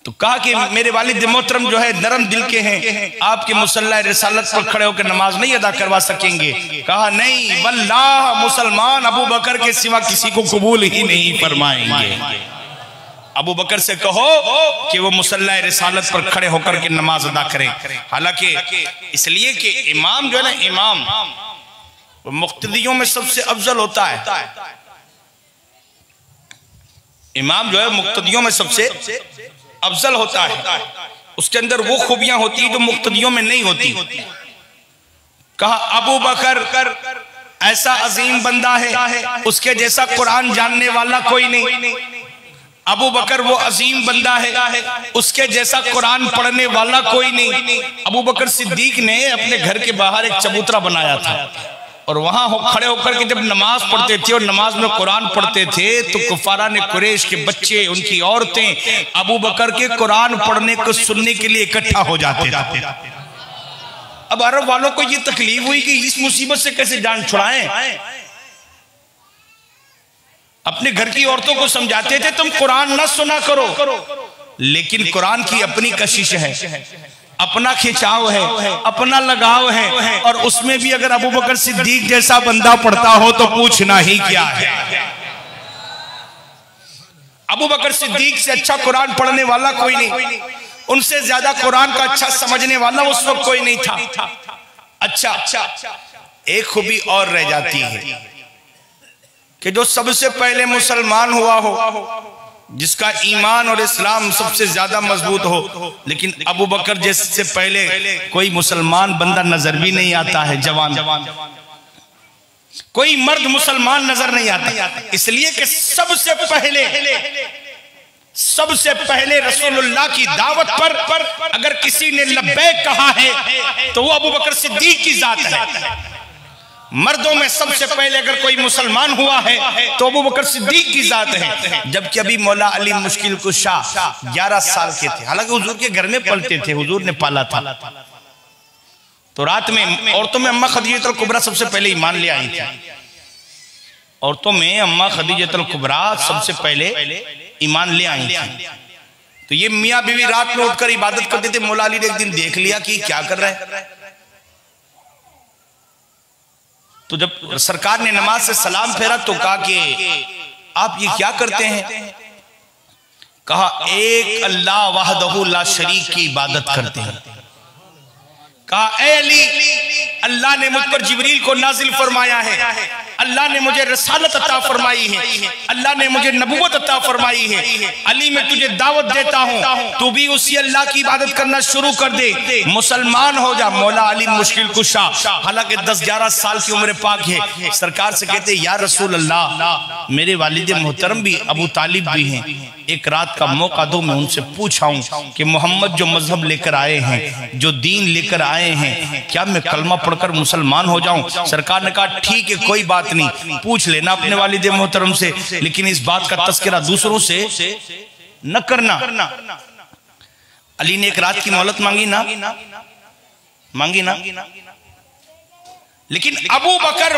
E: तो कहा कि मेरे वालिद मोहतरम जो है नरम दिल के हैं, आपके मुसल्ला रिसालत पर खड़े होकर नमाज नहीं अदा करवा सकेंगे। कहा नहीं, वल्लाह मुसलमान अबू बकर के सिवा किसी को कबूल ही नहीं फरमाएंगे। अबू बकर से कहो कि वो मुसल्ला रिसालत पर खड़े होकर के नमाज अदा करें। हालांकि इसलिए कि इमाम जो है ना, इमाम वो मुक्तदियों में सबसे अफजल होता है। इमाम जो है मुक्तदियों में सबसे अफजल होता है, उसके अंदर वो खूबियां होती है जो मुक्तदियों में नहीं होती। कहा अबू बकर ऐसा अजीम बंदा है, उसके जैसा कुरान जानने वाला कोई नहीं। अबू बकर वो अजीम बंदा है, उसके जैसा कुरान पढ़ने वाला कोई नहीं। अबू बकर सिद्दीक ने अपने घर के बाहर एक चबूतरा बनाया था और वहां खड़े होकर के जब नमाज पढ़ते थे और नमाज में कुरान पढ़ते थे तो कुफारा ने कुरैश के बच्चे, उनकी औरतें अबू बकर के कुरान पढ़ने को सुनने के लिए इकट्ठा हो जाते थे। अब अरब वालों को ये तकलीफ हुई कि इस मुसीबत से कैसे जान छुड़ाएं। अपने घर की औरतों को समझाते थे तुम कुरान ना सुना करो, लेकिन कुरान की अपनी कशिश है, अपना खिंचाव है, अपना लगाव है, और उसमें भी अगर अबू बकर सिद्दीक जैसा बंदा पढ़ता हो तो पूछना ही क्या है। अबू बकर सिद्दीक से अच्छा कुरान पढ़ने वाला कोई नहीं, उनसे ज्यादा कुरान का अच्छा समझने वाला उस वक्त कोई नहीं था। अच्छा, एक खूबी और रह जाती है कि जो सबसे पहले मुसलमान हुआ हो, जिसका ईमान और इस्लाम सबसे ज्यादा मजबूत हो, लेकिन अबू बकर जैसे पहले कोई मुसलमान बंदा नजर भी नहीं आता है। जवान कोई मर्द मुसलमान नजर नहीं आता, इसलिए कि सबसे पहले रसूलुल्लाह की दावत पर अगर किसी ने लब्बैक कहा है तो वो अबू बकर सिद्दीक की जात है। मर्दों में सबसे पहले अगर कोई मुसलमान हुआ है तो अबू बकर सिद्दीक की जात है। जबकि अभी मौला अली मुश्किल कुशा 11 साल के थे, हालांकि हुजूर के घर में पलते थे, हुजूर ने पाला था। तो रात में औरतों में अम्मा खदीजतुल कुबरा सबसे पहले ईमान ले आई थी। औरतों में अम्मा खदीजतुल कुबरा सबसे पहले ईमान ले आई थी। तो ये मियाँ बीवी रात में उठकर इबादत करते थे। मौला अली ने एक दिन देख लिया कि क्या कर रहे हैं, तो जब सरकार ने नमाज से सलाम फेरा तो कहा कि आप ये क्या करते हैं। कहा एक अल्लाह वहदहू ला शरीक की इबादत करते हैं। कहा ए अली, अल्लाह ने मुझ पर जिब्रील को नाजिल फरमाया है, अल्लाह ने मुझे रसालत अता फरमाई है, अल्लाह ने मुझे नबूवत अता फरमाई है। अली मैं तुझे दावत देता हूँ, तू भी उसी अल्लाह की इबादत करना शुरू कर दे, मुसलमान हो जा। मौला अली मुश्किल कुशा, हालांकि 10-11 साल की उम्र पाक है, सरकार से कहते या रसूल अल्लाह, मेरे वालिद मोहतरम भी अबू तालिब भी हैं, एक रात का मौका दो, मैं उनसे पूछाऊं कि मोहम्मद जो मजहब लेकर आए हैं, जो दीन लेकर आए हैं, क्या मैं कलमा पढ़कर मुसलमान हो जाऊं। सरकार ने कहा ठीक है, कोई बात नहीं, पूछ लेना अपने वालिद मोहतरम से, लेकिन इस बात का तस्करा दूसरों से न करना। अली ने एक रात की मोहलत मांगी ना, लेकिन अबू बकर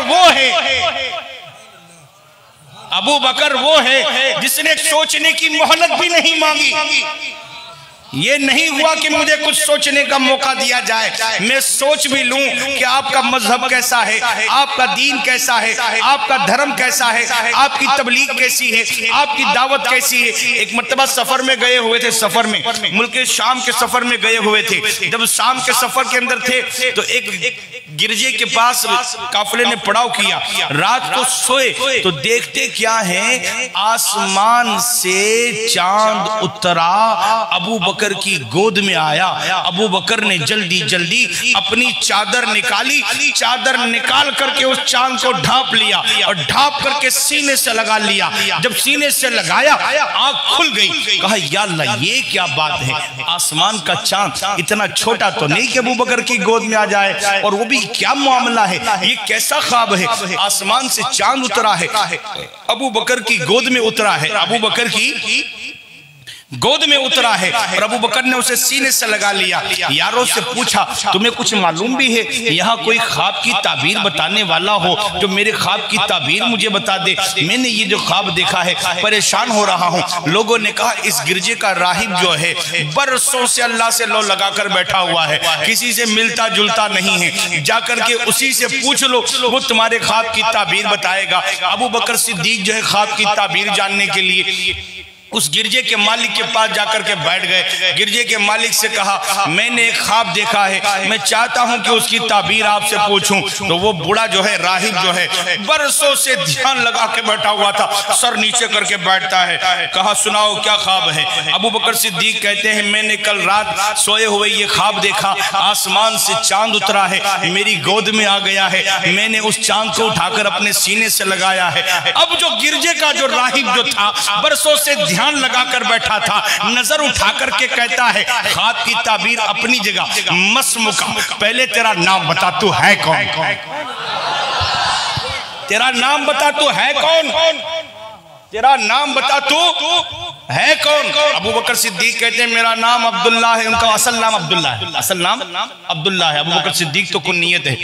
E: वो है जिसने सोचने की मोहलत भी नहीं मांगी। ये नहीं हुआ कि मुझे कुछ सोचने का मौका दिया जाए, मैं सोच भी लूं कि आपका मजहब कैसा है, आपका दीन कैसा है, आपका धर्म कैसा है, आपकी तबलीग कैसी है, आपकी दावत कैसी है। एक मर्तबा सफर में गए हुए थे, सफर में मुल्क शाम के सफर में गए हुए थे। जब शाम के सफर के अंदर थे तो एक गिरजे के पास काफिले ने पड़ाव किया, रात को सोए तो देखते क्या है, आसमान से चांद उतरा, अबू बकर की गोद में आया। अबू बकर ने जल्दी जल्दी अपनी चादर निकाली, चादर निकाल करके उस चांद को ढांप लिया और ढांप करके सीने से लगा लिया। जब सीने से लगाया आंख खुल गई। कहा या अल्लाह, ये क्या बात है, आसमान का चांद इतना छोटा तो नहीं कि अबू बकर की गोद में आ जाए, और वो भी क्या मामला है, ये कैसा ख्वाब है, आसमान से चांद उतरा है, अबू बकर की गोद में उतरा है, अबू बकर की गोद में उतरा है, और अबू बकर ने उसे सीने से लगा लिया। यारों से पूछा तुम्हें कुछ मालूम भी है, यहाँ कोई ख्वाब की ताबीर बताने वाला हो जो मेरे ख्वाब की ताबीर मुझे बता दे, मैंने ये जो ख्वाब देखा है परेशान हो रहा हूँ। लोगों ने कहा इस गिरजे का राहिब जो है बरसों से अल्लाह से लो लगाकर बैठा हुआ है, किसी से मिलता जुलता नहीं है, जाकर के उसी से पूछ लो, वो तुम्हारे ख्वाब की ताबीर बताएगा। अबू बकर सिद्दीक जो है ख्वाब की ताबीर जानने के लिए उस गिरजे के मालिक के पास जाकर के बैठ गए। गिरजे के मालिक से कहा मैंने एक ख्वाब देखा है, मैं चाहता हूं कि उसकी ताबीर आपसे पूछूं। तो वो बूढ़ा जो है, राहिब जो है, बरसों से ध्यान लगा के बैठा हुआ था, सर नीचे करके बैठता है। कहा सुनाओ क्या ख्वाब है। अबू बकर सिद्दीक कहते हैं मैंने कल रात सोए हुए ये ख्वाब देखा, आसमान से चांद उतरा है, मेरी गोद में आ गया है, मैंने उस चांद को उठाकर अपने सीने से लगाया है। अब जो गिरजे का जो राहिब जो था बरसों से ध्यान लगाकर बैठा था, नजर उठा करके कहता है ख्वाब की ताबीर अपनी जगह, मसमुका पहले तेरा नाम बता, तू है कौन? तेरा नाम बता, तू है कौन? तेरा नाम बता, तू है कौन? अबू बकर सिद्दीक कहते हैं मेरा नाम अब्दुल्ला है। उनका असल नाम अब्दुल्ला है, असल नाम अब्दुल्ला है। अबू बकर सिद्दीक तो कुन्नियत है।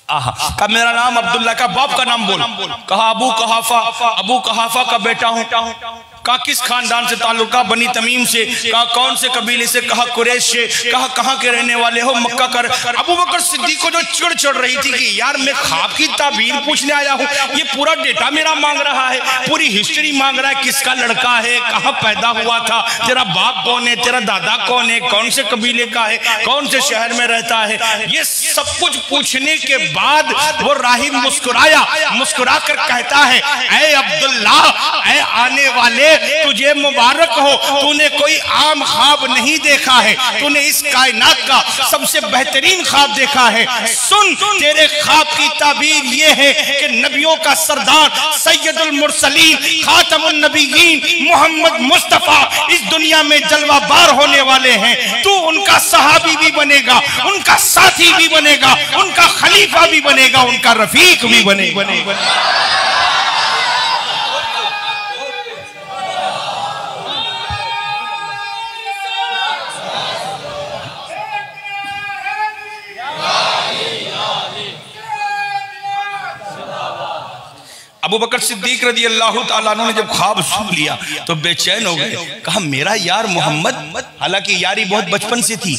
E: कहा मेरा नाम अब्दुल्ला। का बाप का नाम बोल। कहा अबू कहाफा, अबू कहाफा का बेटा हूं। कहा किस खानदान से ताल्लुक? कहा बनी तमीम से। कहा कौन से कबीले से? कहा कुरैश से। कहा कहां के रहने वाले हो? मक्का कर। अबू बकर सिद्दीक को जो चिढ़ चढ़ रही थी कि यार मैं ख्वाब की ताबीर पूछने आया हूं, ये पूरा डेटा मेरा मांग रहा है, पूरी हिस्ट्री मांग रहा है, किसका लड़का है, कहां पैदा हुआ था, तेरा बाप कौन है, तेरा दादा कौन है, कौन से कबीले का है, कौन से शहर में रहता है, ये सब कुछ पूछने के बाद वो राहिब मुस्कुराया। मुस्कुरा कर कहता है ऐ अब्दुल्ला, ऐ आने वाले, तुझे मुबारक हो, तूने कोई आम ख्वाब नहीं देखा है, तूने इस कायनात का सबसे बेहतरीन ख्वाब देखा है। सुन, तेरे ख्वाब की ताबीर ये है कि नबियों का सरदार सैयदुल मुरसलीन खातमुन नबीयीन मोहम्मद मुस्तफा इस दुनिया में जलवाबार होने वाले हैं। तू उनका सहाबी भी बनेगा, उनका साथी भी बनेगा, उनका खलीफा भी बनेगा, उनका रफीक भी बनेगा। अबू बकर सिद्दीक रज़ी अल्लाह ताला अन्हु ने जब ख्वाब सुन लिया तो बेचैन हो गए। कहा मेरा यार मोहम्मद, हालांकि यारी बहुत बचपन से थी,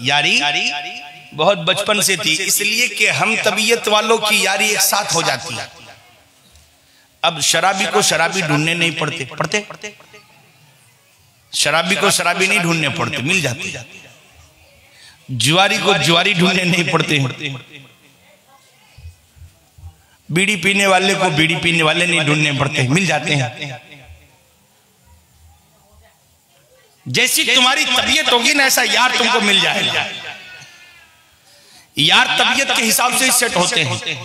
E: यारी बहुत बचपन से थी, इसलिए कि हम तबीयत वालों की यारी एक साथ हो जाती है। अब शराबी को शराबी ढूंढने नहीं पड़ते, शराबी को शराबी नहीं ढूंढने पड़ते, मिल जाते। जुआरी को जुआरी ढूंढने नहीं पड़ते, बीड़ी पीने वाले को बीड़ी पीने वाले नहीं ढूंढने पड़ते, मिल जाते हैं। जैसी तुम्हारी तबीयत होगी ना ऐसा यार तुमको मिल जाएगा। यार तबीयत के हिसाब से ही सेट होते हैं,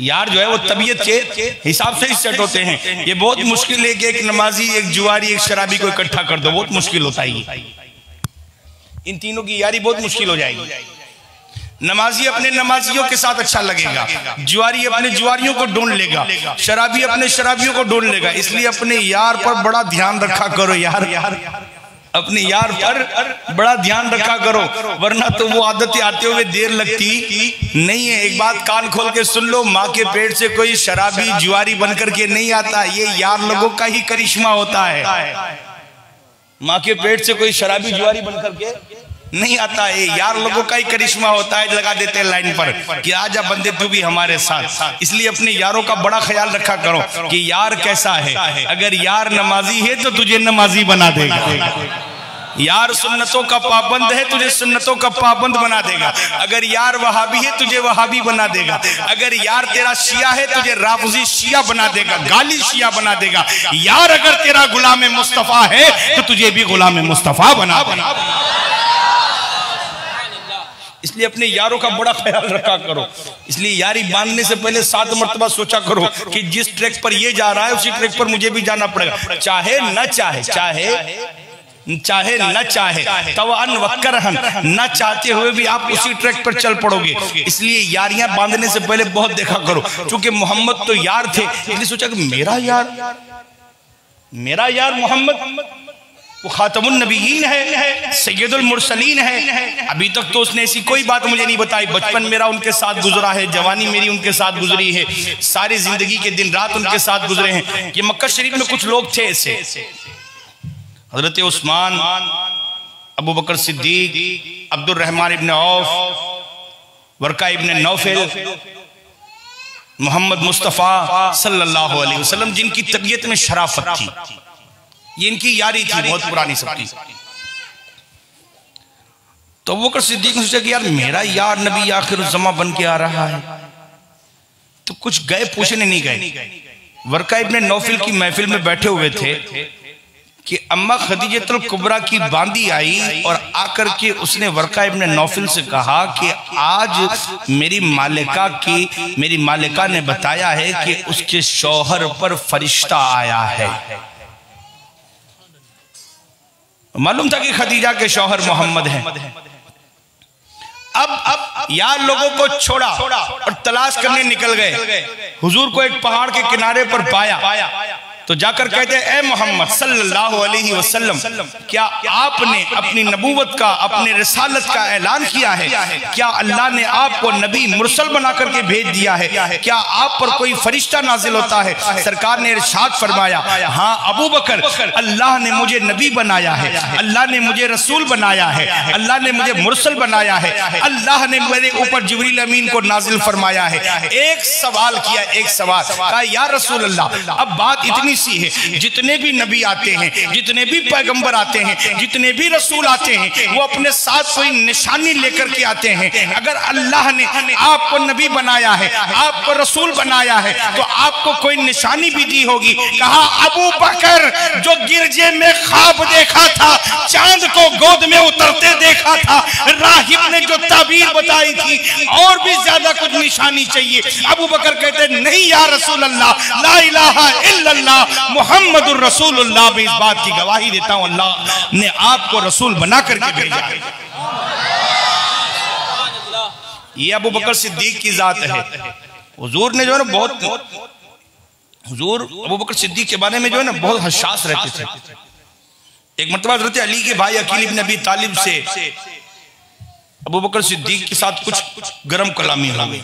E: यार जो है वो तबीयत के हिसाब से ही सेट होते हैं। ये बहुत मुश्किल है कि एक नमाजी, एक जुआरी, एक शराबी को इकट्ठा कर दो, बहुत मुश्किल होता है। इन तीनों की यारी बहुत मुश्किल हो जाएगी। नमाजी अपने नमाजियों के साथ अच्छा लगेगा, जुआरी अपने जुआरियों को ढूंढ लेगा, शराबी अपने शराबियों को ढूंढ लेगा। इसलिए अपने यार पर बड़ा ध्यान रखा करो, यार अपने यार पर बड़ा ध्यान रखा करो, वरना तो वो आदतें आते हुए देर लगती नहीं है। एक बात कान खोल के सुन लो, माँ के पेट से कोई शराबी जुआरी बनकर के नहीं आता, ये यार लोगों का ही करिश्मा होता है। माँ के पेट से कोई शराबी जुआरी बनकर के नहीं आता है, यार लोगों का ही करिश्मा होता है। लगा देते हैं लाइन पर कि आजा बंदे तू भी हमारे साथ। इसलिए अपने यारों का बड़ा ख्याल रखा करो कि यार कैसा है। अगर यार नमाजी है तो तुझे नमाजी बना देगा, यार सुन्नतों का पाबंद है तुझे सुन्नतों का पाबंद बना देगा। अगर यार वहाबी है तुझे वहाबी बना देगा। अगर यार तेरा शिया है तुझे राफजी शिया बना देगा, गाली शिया बना देगा। यार अगर तेरा गुलाम मुस्तफा है तो तुझे भी गुलाम मुस्तफा बना देगा। इसलिए अपने यारों का बड़ा ख्याल रखा करो। इसलिए यारी बांधने से पहले 7 मरतबा सोचा करो कि जिस ट्रैक पर ये जा रहा है उसी ट्रैक पर मुझे भी जाना पड़ेगा, चाहे न चाहे, चाहे न चाहे, तवान वक्करहन, न चाहते हुए भी आप उसी ट्रैक पर चल पड़ोगे। इसलिए यारियां बांधने से पहले बहुत देखा करो। क्योंकि मोहम्मद तो यार थे, इसलिए सोचा कि मेरा यार मोहम्मद वो खातमुन नबीयीन है, सैयदुल मुरसलीन है। अभी तक तो उसने ऐसी कोई बात मुझे नहीं बताई। बचपन मेरा उनके साथ गुजरा है, जवानी मेरी उनके साथ गुजरी है, सारी जिंदगी के दिन रात उनके साथ गुजरे हैं। ये मक्का शरीफ में कुछ लोग थे ऐसे, हजरत उस्मान, अबू बकर सिद्दीक, अब्दुल रहमान इब्न of, वर्का ibn Naufal, Mohammad Mustafa सल्लल्लाहु अलैहि वसल्लम, जिनकी तबीयत में शराफत थी। ये इनकी यारी थी बहुत पुरानी सबकी। तो अबू बकर सिद्दीक ने सोचा कि यार मेरा यार नबी आखिर ज़मा बन के आ रहा है, तो कुछ गए पूछने नहीं गए। वर्का इब्न नौफल की महफिल में बैठे हुए थे कि अम्मा खदीजतुल कुबरा की बांदी आई और आकर के उसने वर्का इब्न नौफल से कहा कि आज मेरी मालिका ने बताया है कि उसके शौहर पर फरिश्ता आया है। मालूम था कि खदीजा के शौहर मोहम्मद हैं। अब यार लोगों को छोड़ा और तलाश करने निकल गए। हुजूर को एक पहाड़ के किनारे पर पाया तो जाकर कहते ए मोहम्मद सल्लल्लाहु अलैहि वसल्लम, क्या आपने अपनी नबूवत का, अपने रिसालत का ऐलान किया है? क्या अल्लाह ने आपको नबी मुरसल बना करके भेज दिया है? क्या आप पर कोई फरिश्ता नाजिल होता है? सरकार ने इरशाद फरमाया, हाँ अबू बकर, अल्लाह ने मुझे नबी बनाया है, अल्लाह ने मुझे रसूल बनाया है, अल्लाह ने मुझे मुरसल बनाया है, अल्लाह ने मेरे ऊपर जिब्रील अमीन को नाजिल फरमाया है। एक सवाल किया, एक सवाल कहा, या रसूल अल्लाह, अब बात इतनी सी है, जितने भी नबी आते हैं, जितने भी पैगंबर आते हैं, जितने भी रसूल आते हैं, वो अपने साथ कोई निशानी लेकर के आते हैं। अगर अल्लाह ने आपको नबी बनाया है, आपको रसूल बनाया है, तो आपको कोई निशानी भी दी होगी। कहा अबू बकर, जो गिरजे में ख्वाब देखा था, चांद को गोद में उतरते देखा था, राहिब ने जो ताबीर बताई थी, और भी ज्यादा कुछ निशानी चाहिए। अबू बकर कहते नहीं या रसूल अल्लाह, ला इलाहा इल्लल्लाह मुहम्मदुर रसूलुल्लाह, मैं इस बात की गवाही देता हूं अल्लाह ने आपको रसूल बना करके भेजा है। ये अबू बकर सिद्दीक की जात है। हुजूर ने जो है ना बहुत, हुजूर अबू बकर सिद्दीक के बारे में जो है ना बहुत हसास रहते थे। एक मरतबा हज़रत अली के भाई अकील इब्न अबी तालिब से अबू बकर सिद्दीक के साथ कुछ गरम कलामी हो गई।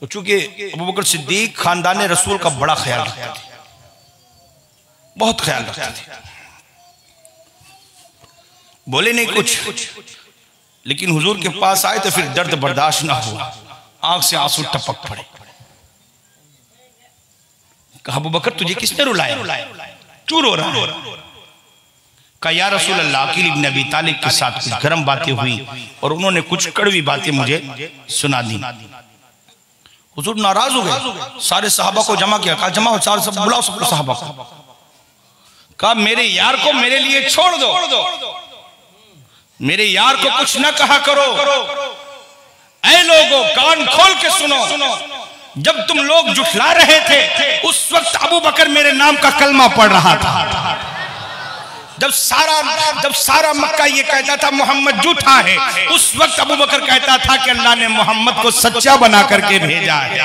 E: तो चूंकि अबू बकर सिद्दीक खानदान रसूल का बड़ा ख्याल रखते थे, बहुत ख्याल रखते थे, बोले नहीं कुछ, लेकिन हुजूर के पास आए तो फिर दर्द बर्दाश्त ना हुआ, आंख से आंसू टपक पड़े। कहा अबू बकर तुझे किसने रुलाया, क्यों रो रहा है? कहा या रसूल अल्लाह, अकील इब्न अबी तालिब के साथ कुछ गर्म बातें हुई और उन्होंने कुछ कड़वी बातें मुझे सुना दी। हुजूर नाराज हो गए, सारे सहाबा को जमा किया, कहा जमा हो, सारे सब बुलाओ, सब सहाबा को। कहा मेरे यार को मेरे लिए छोड़ दो, मेरे यार को कुछ ना कहा करो। ऐ लोगों कान खोल के सुनो, जब तुम लोग जुठला रहे थे उस वक्त अबू बकर मेरे नाम का कलमा पढ़ रहा था। जब सारा मक्का ये कहता था मोहम्मद झूठा है, उस वक्त अबू बकर कहता था कि अल्लाह ने मोहम्मद को सच्चा बना करके भेजा है।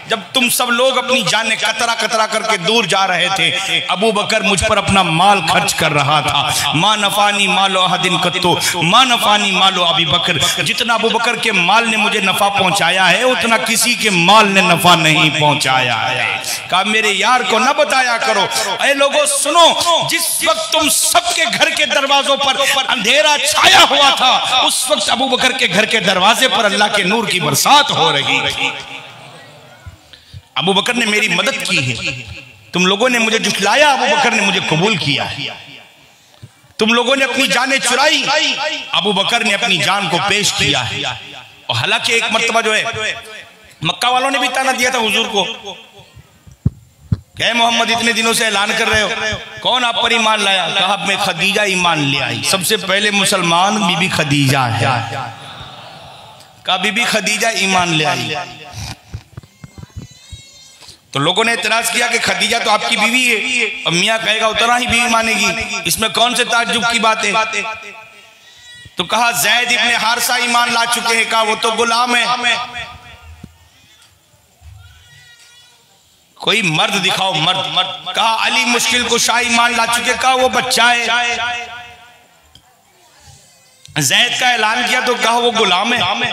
E: जब तुम सब लोग अपनी जाने कतरा कतरा करके दूर जा रहे थे, अबू बकर मुझ पर अपना माल खर्च कर रहा था। मा नफानी मालो अहदिन कत्तो मा नफानी मालो अबी बकर, जितना अबू बकर के माल ने मुझे नफा पहुंचाया है, उतना किसी के माल ने नफा नहीं पहुंचाया है। कहा मेरे यार को न बताया करो। ऐ लोगों सुनो, जिस वक्त तुम सबके घर के दरवाजों पर अंधेरा छाया हुआ था, उस वक्त अबू बकर के घर के दरवाजे पर अल्लाह के नूर की बरसात हो रही थी। अबू बकर ने मेरी मदद की है, तुम लोगों ने मुझे झुठलाया, अबू बकर ने मुझे कबूल किया है। तुम लोगों ने अपनी जानें चुराई, अबू बकर ने अपनी जान को पेश किया है। और हालांकि एक मर्तबा जो है मक्का वालों ने भी ताना दिया था हुजूर को, क्या मोहम्मद इतने दिनों से ऐलान कर रहे हो, कौन आप पर ईमान लाया? कहा मैं खदीजा ईमान ले आई, सबसे पहले मुसलमान बीबी खदीजा है। कहा बीबी खदीजा ईमान ले आई। तो लोगों ने इतराज किया कि खदीजा तो आपकी बीवी है, और मियां कहेगा उतना ही बीवी मानेगी, इसमें कौन से ताज्जुब की बात है? तो कहा ज़ैद इब्ने हारिसा ईमान ला चुके हैं। कहा वो तो गुलाम है। कोई मर्द दिखाओ, मर्द। कहा अली मुश्किल कुशा ईमान ला चुके। कहा वो बच्चा है। ज़ैद का ऐलान किया तो कहा वो गुलाम है।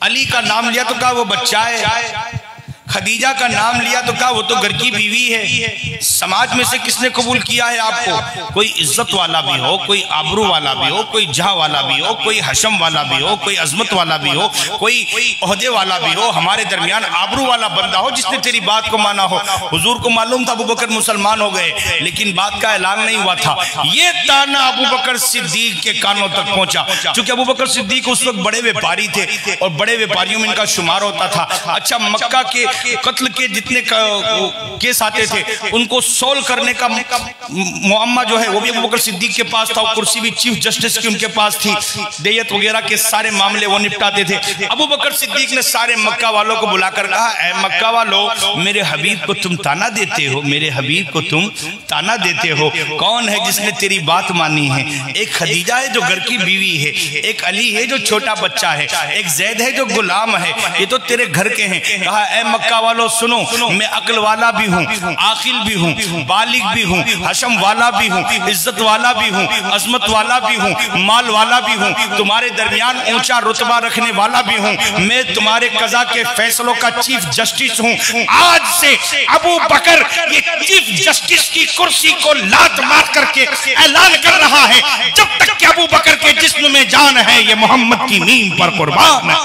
E: अली का नाम लिया तो कहा वो बच्चा है। खदीजा का नाम लिया तो कहा वो तो घर की बीवी है। समाज में से किसने कबूल किया है आपको? कोई इज्जत वाला भी हो, कोई आबरू वाला भी हो, कोई जहां वाला भी हो, कोई हशम वाला भी हो, कोई अजमत वाला भी हो, कोई ओहदे वाला भी हो, हमारे दरमियान आबरू वाला बंदा हो जिसने तेरी बात को माना हो। हुजूर को मालूम था अबू बकर मुसलमान हो गए, लेकिन बात का ऐलान नहीं हुआ था। ये ताना अबू बकर सिद्दीक के कानों तक पहुंचा। चूंकि अबू बकर सिद्दीक उस वक्त बड़े व्यापारी थे और बड़े व्यापारियों में इनका शुमार होता था। अच्छा, मक्का के कत्ल के जितने केस आते थे उनको सोल्व करने का मुअम्मा जो है वो भी अबू बकर सिद्दीक के पास था। कुर्सी भी चीफ जस्टिस की उनके पास थी। देयत वगैरह के सारे मामले वो निपटाते थे। अबू बकर सिद्दीक ने सारे मक्का वालों को बुलाकर कहा, ऐ मक्का वालों, मेरे हबीब को तुम ताना देते हो, मेरे हबीब को तुम ताना देते हो। कौन है जिसने तेरी बात मानी है? एक खदीजा है जो घर की बीवी है, एक अली है जो छोटा बच्चा है, एक जैद है जो गुलाम है, ये तो तेरे घर के हैं। कहा, ऐ मक्का वालों सुनो, मैं अक्ल वाला भी हूँ, आकिल भी हूँ, बालिग भी हूँ, हशम वाला भी हूँ, इज्जत वाला भी हूँ, अजमत वाला भी हूँ, माल वाला भी हूँ, तुम्हारे दरमियान ऊंचा रुतबा रखने वाला भी हूँ। मैं तुम्हारे कजा के फैसलों का चीफ जस्टिस हूँ। आज से अबू बकर ये चीफ जस्टिस की कुर्सी को लात मार करके ऐलान कर रहा है, जब तक कि अबू बकर के जिस्म में जान है, ये मोहम्मद की नींद पर कुर्बान है।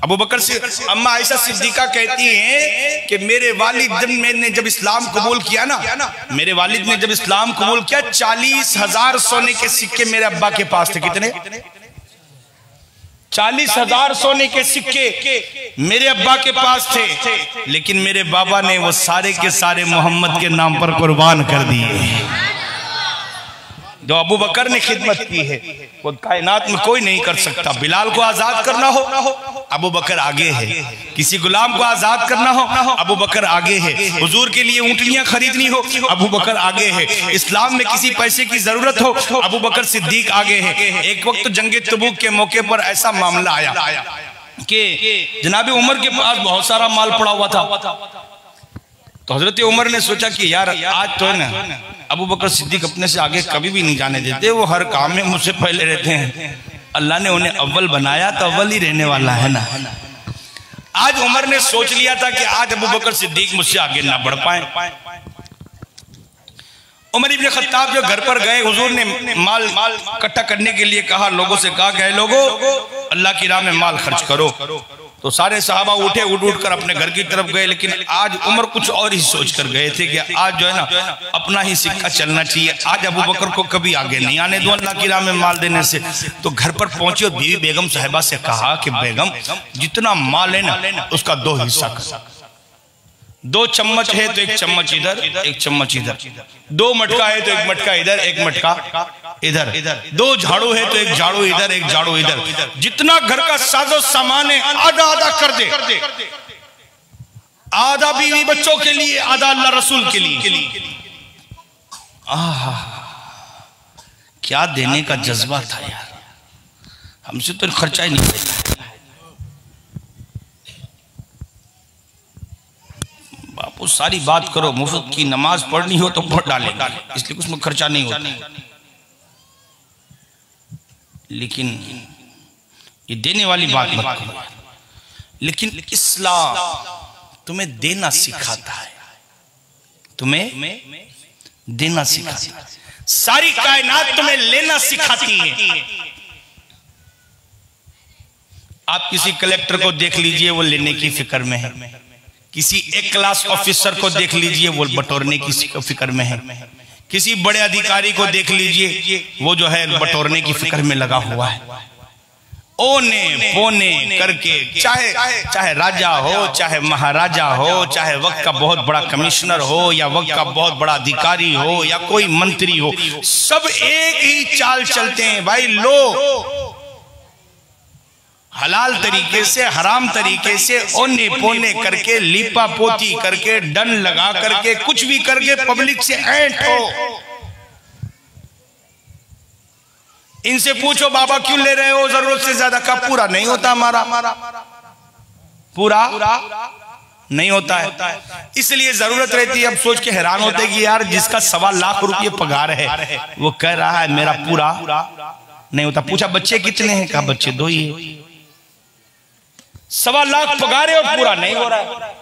E: अबू बकर से अम्मा आयशा सिद्दीका कहती हैं कि मेरे वालिद ने जब इस्लाम कबूल किया ना, मेरे वालिद ने जब इस्लाम कबूल किया 40,000 सोने के सिक्के मेरे अब्बा के पास थे। कितने? 40,000 सोने के सिक्के मेरे अब्बा के पास थे, लेकिन मेरे बाबा ने वो सारे के सारे मोहम्मद के नाम पर कुर्बान कर दिए। जो अबू बकर ने खिदमत की है वो कायनात में कोई नहीं कर सकता। बिलाल को आजाद करना हो, अबू बकर आगे है। किसी गुलाम को आजाद करना हो, अबू बकर आगे है। हुजूर के लिए ऊंटनियां खरीदनी हो, अबू बकर आगे है। इस्लाम में किसी पैसे की जरूरत हो, अबू बकर सिद्दीक आगे है। एक वक्त जंगे तबूक के मौके पर ऐसा मामला आया कि जनाब उमर के पास बहुत सारा माल पड़ा हुआ था। तो हजरत उमर ने सोचा कि यार आज तो है ना, अबू बकर सिद्दीक अपने से आगे कभी भी नहीं जाने देते, वो हर काम में मुझसे पहले रहते हैं। अल्लाह ने उन्हें अव्वल बनाया तो अव्वल ही रहने वाला है ना। आज उमर ने सोच लिया था कि आज अबू बकर सिद्दीक मुझसे आगे ना बढ़ पाए। उमर इब्न खत्ताब जो घर पर गए, हुजूर ने माल इकट्ठा करने के लिए कहा, लोगों से कहा कि लोगों अल्लाह की राह में माल खर्च करो। तो सारे सहाबा उठ कर अपने घर की तरफ गए। लेकिन आज उमर कुछ और ही सोच कर गए थे कि आज जो है ना अपना ही सिक्का चलना चाहिए। आज अबू बकर को कभी आगे नहीं आने दो अल्लाह की राह में माल देने से। तो घर पर पहुंचे और बीवी बेगम साहिबा से कहा कि बेगम जितना माल है ना उसका 2 हिस्सा कर। 2 चम्मच है तो 1 चम्मच इधर, 1 चम्मच इधर। 2 मटका है तो 1 मटका इधर, 1 मटका इधर। 2 झाड़ू है तो 1 झाड़ू इधर, 1 झाड़ू इधर। जितना घर का साजो सामान है आधा आधा कर दे। आधा बीवी बच्चों के लिए, आधा अल्लाह रसूल के लिए। आहा, क्या देने का जज्बा था यार। हमसे तो खर्चा ही नहीं होता। बापू सारी बात करो, मुफ्त की नमाज पढ़नी हो तो पढ़ डालेंगे, इसलिए उसमें खर्चा नहीं होता। लेकिन ये देने वाली बात मत करो। लेकिन इस्लाम तुम्हें देना सिखाता है, तुम्हें देना सिखाता है। सारी कायनात तुम्हें लेना सिखाती है। आप किसी कलेक्टर को देख लीजिए, वो लेने की फिक्र में है। किसी एक क्लास ऑफिसर को देख लीजिए, वो बटोरने की फिक्र में है। किसी बड़े अधिकारी को देख लीजिए, वो जो है बटोरने की फिक्र में लगा हुआ है। ओने पोने करके, चाहे राजा हो, चाहे महाराजा हो, चाहे वक्त का बहुत बड़ा कमिश्नर हो, या वक्त का बहुत बड़ा अधिकारी हो, या कोई मंत्री हो, सब एक ही चाल चलते हैं भाई। लो हलाल तरीके से, हराम तरीके से, ओने पोने करके, लीपा पोती करके, डन लगा करके, कुछ भी करके पब्लिक से ऐंठ हो। इनसे पूछो बाबा क्यों ले रहे हो जरूरत से ज्यादा का? पूरा नहीं होता हमारा, पूरा नहीं होता है, इसलिए जरूरत रहती है। अब सोच के हैरान होते कि यार जिसका 1.25 लाख रुपये पगार है वो कह रहा है मेरा पूरा नहीं होता। पूछा बच्चे कितने हैं? कहा बच्चे 2 ही है। 1.25 लाख पगार है और पूरा नहीं हो रहा है।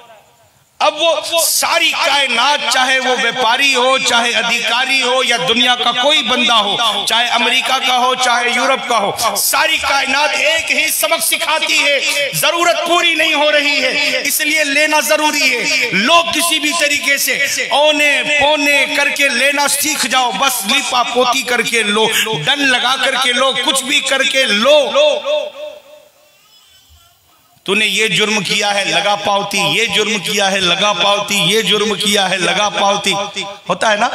E: अब वो सारी कायनात, चाहे वो व्यापारी हो, चाहे अधिकारी हो, या दुनिया का कोई बंदा हो, चाहे अमेरिका का हो, चाहे यूरोप का हो, सारी कायनात एक ही सबक सिखाती है, जरूरत पूरी नहीं हो रही है इसलिए लेना जरूरी है। लोग किसी भी तरीके से औने पौने करके लेना सीख जाओ, बस लीपा पोती करके लो, डन लगा करके लो, कुछ भी करके लो। तूने ये जुर्म किया है लगा पावती, ये जुर्म किया है लगा पावती, ये जुर्म किया है लगा पावती। होता है ना।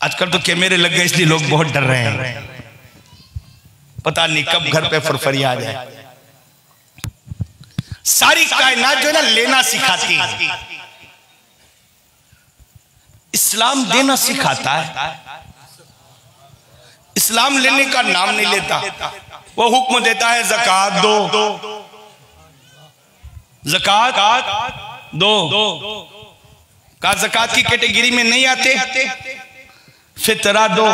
E: आजकल तो कैमरे लग गए इसलिए लोग बहुत डर रहे हैं, पता नहीं कब घर पे फुरफरी आ जाए। सारी कायनात जो है ना लेना सिखाती है, इस्लाम देना सिखाता है। इस्लाम लेने का नाम नहीं लेता, वो हुक्म देता है ज़कात दो, ज़कात दो। का ज़कात की कैटेगरी में नहीं आते, फितरा दो।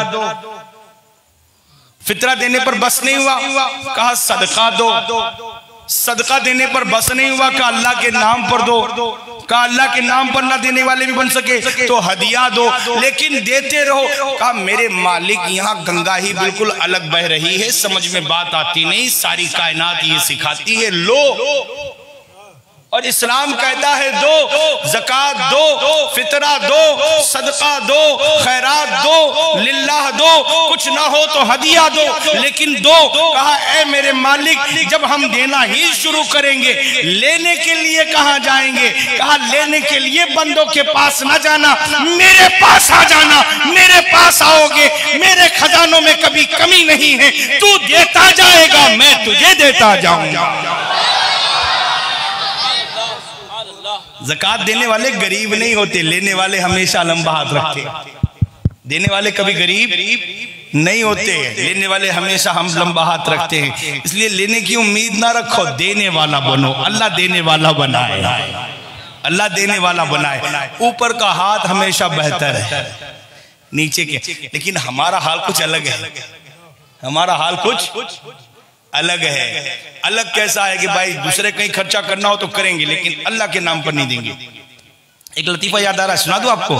E: फितरा देने पर बस नहीं हुआ, कहा सदका दो। सदका देने पर बस नहीं हुआ, कहा अल्लाह के नाम पर दो। कहा अल्लाह के नाम पर ना देने वाले भी बन सके तो हदिया दो, लेकिन देते रहो। कहा मेरे मालिक यहाँ गंगा ही बिल्कुल अलग बह रही है, समझ में बात आती नहीं, सारी कायनात ये सिखाती है लो। और इस्लाम कहता है दो, ज़कात दो, फितरा दो, सदका दो, खैरात दो, लिल्लाह दो, कुछ ना हो तो हदिया दो, लेकिन दो। कहा ऐ मेरे मालिक जब हम देना ही शुरू करेंगे लेने के लिए कहाँ जाएंगे? कहा लेने के लिए बंदों के पास ना जाना, मेरे पास आ जाना। मेरे पास आओगे, मेरे खजानों में कभी कमी नहीं है, तू देता जाएगा मैं तुझे देता जाऊंगा। ज़कात देने वाले गरीब नहीं होते, लेने वाले हमेशा लंबा हाथ रखते। देने वाले कभी गरीब नहीं होते, लेने वाले हमेशा हम लंबा हाथ रखते हैं। इसलिए लेने की उम्मीद ना रखो, देने वाला बनो। अल्लाह देने वाला बनाए, अल्लाह देने वाला बनाए। ऊपर का हाथ हमेशा बेहतर है नीचे के, लेकिन हमारा हाल कुछ अलग है। हमारा हाल कुछ अलग है। अलग कैसा है कि भाई दूसरे कहीं खर्चा करना हो तो करेंगे, लेकिन अल्लाह के नाम पर नहीं देंगे। एक लतीफा याद आ रहा है, सुना दूं आपको।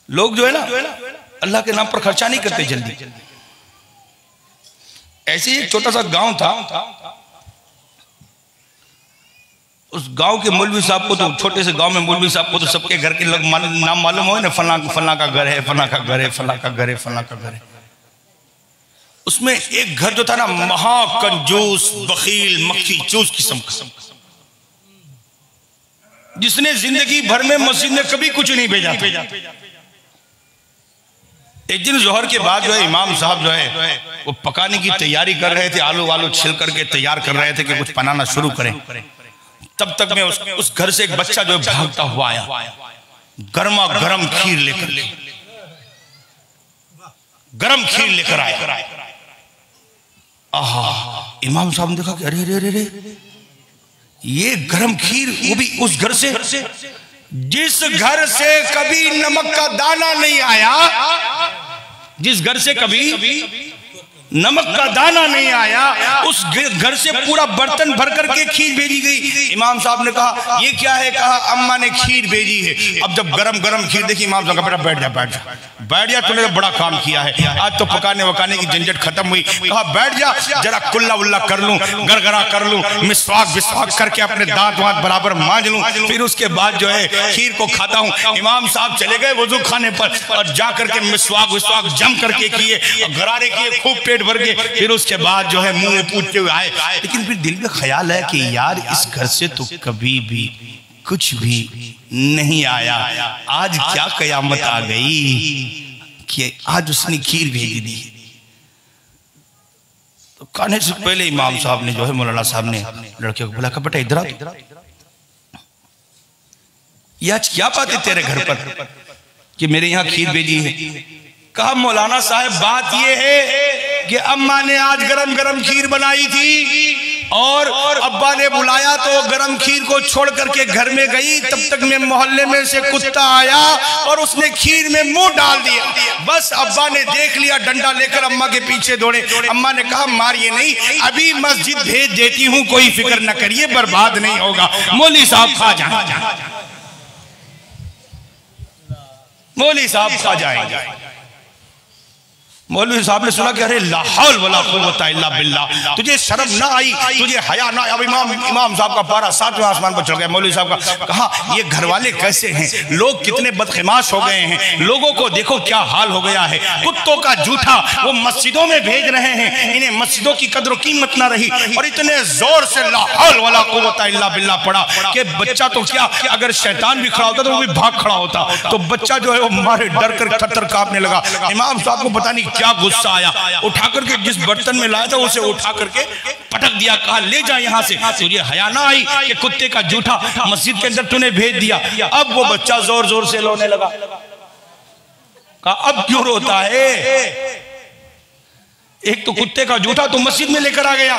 E: लोग जो है ना अल्लाह के नाम पर खर्चा नहीं करते जल्दी। ऐसे ही एक छोटा सा गांव था, उस गांव के मौलवी साहब को तो, छोटे से गांव में मौलवी साहब को तो सबके घर के लोग नाम मालूम हो ना, फला का घर है, फला का घर है, फला का घर है, फला का घर है। उसमें एक घर जो था ना महाकंजूस, बखील, मक्खी चूस किस्म का, जिसने जिंदगी भर में मस्जिद में कभी कुछ नहीं भेजा। एक दिन जोहर के बाद जो है इमाम साहब जो है वो पकाने की तैयारी कर रहे थे, आलू वालू छिल करके तैयार कर रहे थे कि कुछ बनाना शुरू करें। तब तक में उस घर से एक बच्चा जो भागता हुआ आया, गर्मा गर्म खीर लेकर, गरम खीर लेकर आया। आहा, इमाम साहब ने देखा कि अरे अरे अरे ये गरम खीर, वो भी उस घर से जिस घर से कभी नमक का दाना नहीं आया, जिस घर से कभी नमक का दाना नहीं आया, उस घर से पूरा बर्तन भर करके खीर भेजी गई। इमाम साहब ने कहा ये क्या है? कहा अम्मा ने खीर भेजी है। अब जब गरम गरम खीर देखी, इमाम साहब का बेटा बैठ जा बैठ जा बैठ जा, तूने तो बड़ा काम किया है, आज तो पकाने वकाने की झंझट खत्म हुई। कहा बैठ जा, जरा कुल्ला उल्ला कर लूं, गरगरा कर लूं, मिसवाक विसवाक करके अपने दांत वांत बराबर मांज लूं, फिर उसके बाद जो है खीर को खाता हूं। इमाम साहब चले गए वजू खाने पर और जा करके मिसवाक विसवाक जम करके किए, गरारे किए, खूब पेट भर के, फिर उसके बाद जो है मुंह पूछते हुए आए। लेकिन फिर दिल में ख्याल है कि यार इस घर से तो कभी भी कुछ भी नहीं आया, आज क्या कयामत आ गई कि आज उसने खीर भेज दी। तो खाने से पहले इमाम साहब ने जो है, मौलाना साहब ने लड़के को बोला, बेटा इधर आ, ये आज क्या बात है तेरे घर पर कि मेरे यहाँ खीर भेजी है? कहा मौलाना साहब बात ये है कि अम्मा ने आज गरम गरम खीर बनाई थी और अब्बा ने बुलाया तो गरम खीर को छोड़ करके घर में गई। तब तक में मोहल्ले में से कुत्ता आया और उसने खीर में मुंह डाल दिया। बस अब्बा ने देख लिया, डंडा लेकर अम्मा के पीछे दौड़े। अम्मा ने कहा मारिए नहीं, अभी मस्जिद भेज देती हूँ, कोई फिक्र न करिए, बर्बाद नहीं होगा। मौली साहब खा जाएंगे, मौली साहब खा जाएंगे। मौलवी साहब ने सुना कि अरे ला हौल वला कुव्वता इल्ला बिल्लाह, तुझे शर्म ना आई, तुझे हया ना। अब इमाम साहब का पारा 7वें आसमान पर चढ़ गया। मौलवी साहब का कहा ये घर वाले कैसे हैं, लोग कितने बदखिमाश हो गए हैं, लोगों को देखो क्या हाल हो गया है, कुत्तों का जूठा वो मस्जिदों में भेज रहे हैं, इन्हें मस्जिदों की कद्र कीमत ना रही। और इतने जोर से ला हौल वला कुव्वता इल्ला बिल्लाह पड़ा कि बच्चा तो क्या, अगर शैतान भी खड़ा होता तो वो भी भाग खड़ा होता। तो बच्चा जो है वो मारे डर कर थर कांपने लगा। इमाम साहब को पता नहीं क्या गुस्सा आया, उठा करके जिस बर्तन में लाया था उसे उठा करके पटक दिया। कहा ले जा यहाँ से, तुझे हया ना आई कि कुत्ते का जूठा मस्जिद के अंदर तूने भेज दिया। अब वो बच्चा जोर जोर से रोने लगा। कहा अब क्यों रोता है, एक तो कुत्ते का जूठा तो मस्जिद में लेकर आ गया,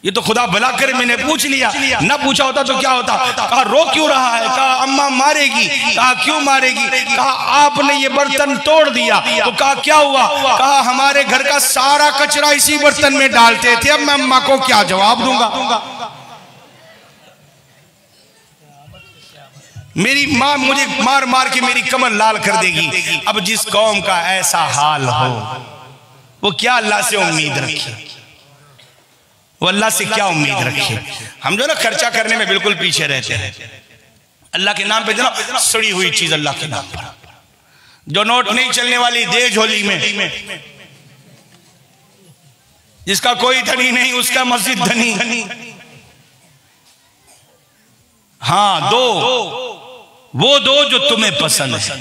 E: ये तो खुदा भला करे मैंने पूछ लिया, ना पूछा होता तो क्या होता। कहा रो क्यों रहा है, कहा अम्मा मारेगी। कहा क्यों मारेगी, कहा आपने ये बर्तन तोड़ दिया। तो कहा क्या हुआ, कहा हमारे घर का सारा कचरा इसी बर्तन में डालते थे, अब मैं अम्मा को क्या जवाब दूंगा, मेरी माँ मुझे मार मार के मेरी कमर लाल कर देगी। अब जिस कौम का ऐसा हाल हो वो क्या अल्लाह से उम्मीद रखे, वो अल्लाह से क्या उम्मीद रखे। हम जो ना खर्चा करने में बिल्कुल पीछे रहते हैं, अल्लाह के नाम पे देना सड़ी हुई चीज अल्लाह के नाम पर, जो नोट नहीं चलने वाली दे झोली में, जिसका कोई धनी नहीं उसका मस्जिद धनी। हाँ दो, वो दो जो तुम्हें पसंद है,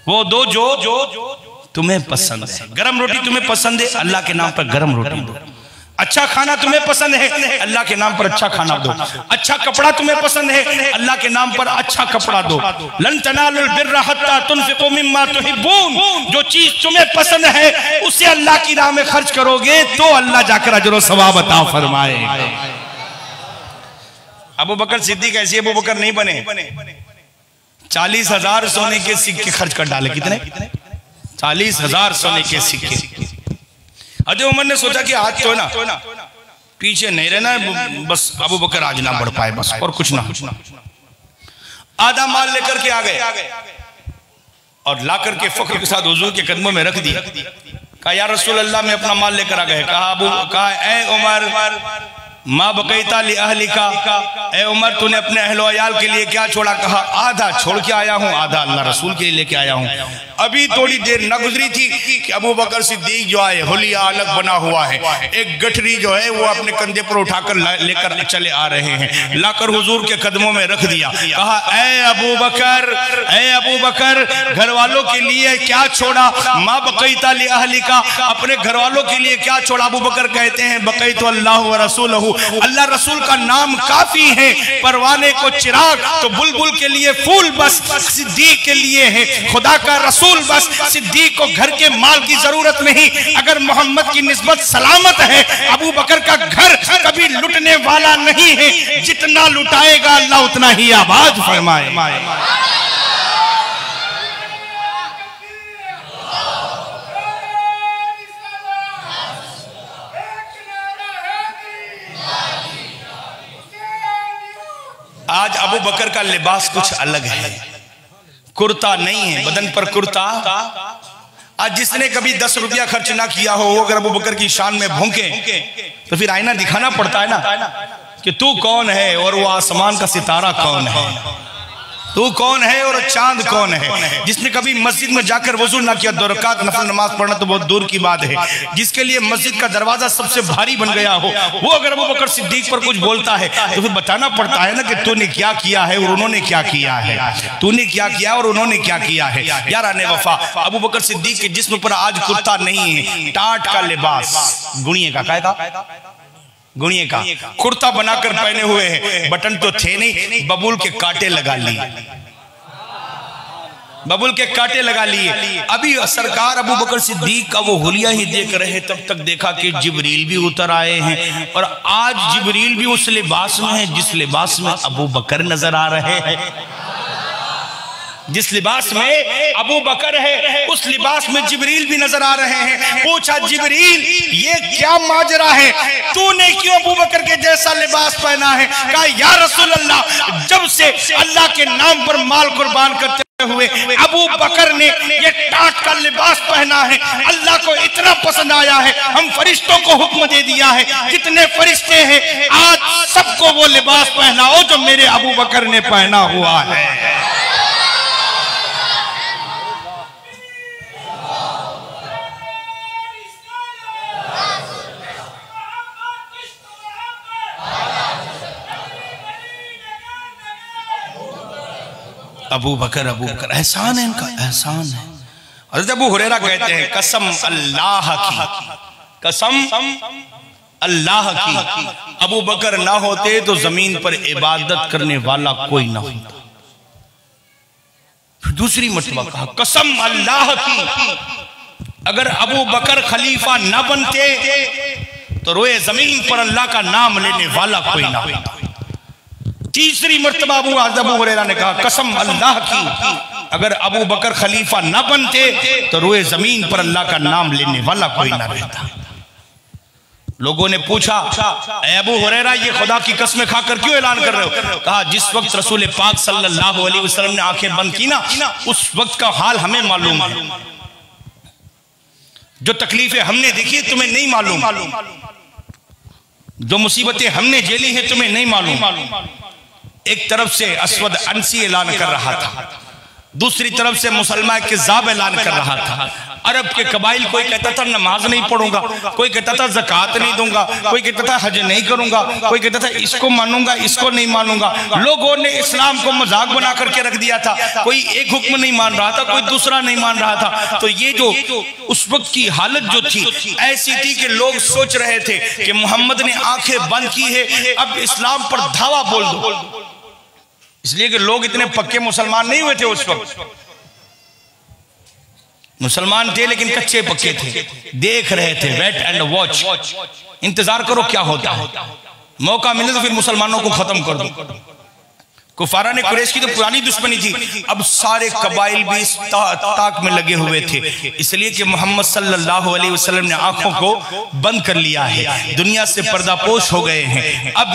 E: वो दो जो तुम्हें पसंद है। गरम रोटी तुम्हें पसंद है, अल्लाह के नाम पर गरम रोटी दो। अच्छा खाना तुम्हें पसंद है, अल्लाह के नाम पर अच्छा खाना दो। अच्छा कपड़ा तुम्हें पसंद है, अल्लाह के नाम पर अच्छा कपड़ा दो। लन तनालुल बिर्रा हत्ता तुनफिकू मिम्मा तुहिब्बून, जो चीज तुम्हें पसंद है उसे अल्लाह की राह में खर्च करोगे तो अल्लाह जाकर अजर व सवाब अता फरमाए। अबू बकर सिद्दीक ऐसे अबू बकर नहीं बने, 40,000 सोने के सिक्के खर्च कर डाले। कितने? 40,000 सोने के सिक्के। हजरत उमर ने सोचा कि आज तो ना पीछे नहीं रहना है, बस अबू बकर आज ना बढ़ पाए, बस और कुछ ना। आधा माल लेकर के आ गए और ला करके फख्र के साथ हुजूर के कदमों में रख दिया। कहा या रसूल अल्लाह मैं अपना माल लेकर आ गए। कहा ए उमर माँ बकैता ली अहलिका, ए उमर तूने अपने अहलो अयाल के लिए क्या छोड़ा। कहा आधा छोड़ के आया हूँ, आधा अल्लाह रसूल के लिए लेके आया हूँ। अभी थोड़ी देर न गुजरी थी कि अबू बकर सिद्दीक जो आए, हुलिया अलग बना हुआ है, एक गठरी जो है वो अपने कंधे पर उठाकर लेकर चले आ रहे हैं, लाकर हुजूर के कदमों में रख दिया। कहा ए अबू बकर घर वालों के लिए क्या छोड़ा। माँ बकैता ली अहलिका, अपने घर वालों के लिए क्या छोड़ा। अबू बकर कहते हैं बकैतु अल्लाह व रसूलहु, अल्लाह रसूल का नाम काफी है, परवाने को चिराग तो बुलबुल के लिए फूल बस, सिद्दीक के लिए है खुदा का रसूल बस। सिद्दीक को घर के माल की जरूरत नहीं, अगर मोहम्मद की निस्बत सलामत है। अबू बकर का घर कभी लुटने वाला नहीं है, जितना लुटाएगा अल्लाह उतना ही आबाद फरमाए। आज अबू बकर का लिबास कुछ अलग है, कुर्ता नहीं है, बदन पर कुर्ता। आज जिसने कभी 10 रुपया खर्च ना किया हो, अगर अबू बकर की शान में भौंके तो फिर आईना दिखाना पड़ता है ना कि तू कौन है और वो आसमान का सितारा कौन है, तू कौन है और चांद कौन है। जिसने कभी मस्जिद में जाकर वजू ना किया, 2 रकात नफल नमाज पढ़ना तो बहुत दूर की बात है, जिसके लिए मस्जिद का दरवाजा सबसे भारी बन गया हो, वो अगर अबू बकर सिद्दीक पर कुछ बोलता है तो फिर बताना पड़ता है ना कि तूने क्या किया है और उन्होंने क्या किया है, तूने क्या किया और उन्होंने क्या किया है। याराने वफा, अबू बकर सिद्दीक के जिस्म पर आज कुर्ता नहीं है, टाट का लिबास, गुणिये का, काय का गुणिये का कुर्ता बनाकर पहने हुए हैं। बटन तो थे नहीं, बबूल के कांटे लगा लिए, बबूल के कांटे लगा लिए। अभी सरकार अबू बकर सिद्दीक का वो हुलिया ही देख रहे, तब तक देखा कि जिब्रील भी उतर आए हैं और आज जिब्रील भी उस लिबास में है जिस लिबास में अबू बकर नजर आ रहे हैं। जिस लिबास में अबू बकर है उस लिबास में जिब्रील भी नजर आ रहे हैं। पूछा जिब्रील ये क्या माजरा है, तूने क्यों अबू बकर के जैसा लिबास पहना है? कहा या रसूल अल्लाह, जब से अल्लाह के नाम पर माल कुर्बान करते हुए अबू बकर ने ये टाट का लिबास पहना है, अल्लाह को इतना पसंद आया है, हम फरिश्तों को हुक्म दे दिया है जितने फरिश्ते हैं आज सबको वो लिबास पहनाओ जो मेरे अबू बकर ने पहना हुआ है। अबू बकर एहसान है इनका, एहसान है। हज़रत अबू हुरैरा कहते हैं कसम अल्लाह की, कसम अल्लाह की, अबू बकर ना होते तो जमीन पर इबादत करने वाला कोई ना होता। फिर दूसरी मर्तबा कहा कसम अल्लाह की, अगर अबू बकर खलीफा ना बनते तो रोए जमीन पर अल्लाह का नाम लेने वाला कोई ना होता। तीसरी मर्तबा अबू हुरैरा ने कहा कसम अल्लाह की, अगर अबू बकर खलीफा न बनते तो रोए जमीन पर अल्लाह का नाम लेने वाला कोई ना रहता। लोगों ने पूछा अबू हुरैरा ये खुदा की कसमें खाकर क्यों ऐलान कर रहे हो? कहा जिस वक्त रसूल पाक सल्लल्लाहु अलैहि वसल्लम ने आंखें बंद की ना, उस वक्त का हाल हमें मालूम है। जो तकलीफें हमने देखी तुम्हें नहीं मालूम, जो मुसीबतें हमने झेली हैं तुम्हें नहीं मालूम। एक तरफ से असवद अंसी ऐलान कर रहा था, दूसरी तरफ से मुसलमान किज़ाब ऐलान कर रहा था। अरब के कबाइल, कोई कहता था नमाज नहीं पढ़ूंगा, कोई कहता था ज़कात नहीं दूंगा, कोई कहता था हज नहीं करूंगा, कोई कहता था इसको मानूंगा इसको नहीं मानूंगा। लोगों ने इस्लाम को मजाक बना करके रख दिया था, कोई एक हुक्म नहीं मान रहा था, कोई दूसरा नहीं मान रहा था। तो ये जो उस वक्त की हालत जो थी ऐसी थी कि लोग सोच रहे थे कि मोहम्मद ने आंखें बंद की है, अब इस्लाम पर धावा बोल दो। इसलिए कि लोग इतने पक्के मुसलमान नहीं हुए थे उस वक्त, मुसलमान थे लेकिन कच्चे पक्के थे, देख रहे थे, वेट एंड वॉच, इंतजार करो क्या होता है, मौका मिले तो फिर मुसलमानों को खत्म कर दो। कुफारा ने कुरैश की तो पुरानी दुश्मनी थी, अब सारे कबाइल भी इस ताक में लगे हुए थे, इसलिए कि मोहम्मद सल्लल्लाहु अलैहि वसल्लम ने आंखों को बंद कर लिया है, दुनिया से पर्दापोश हो गए हैं। अब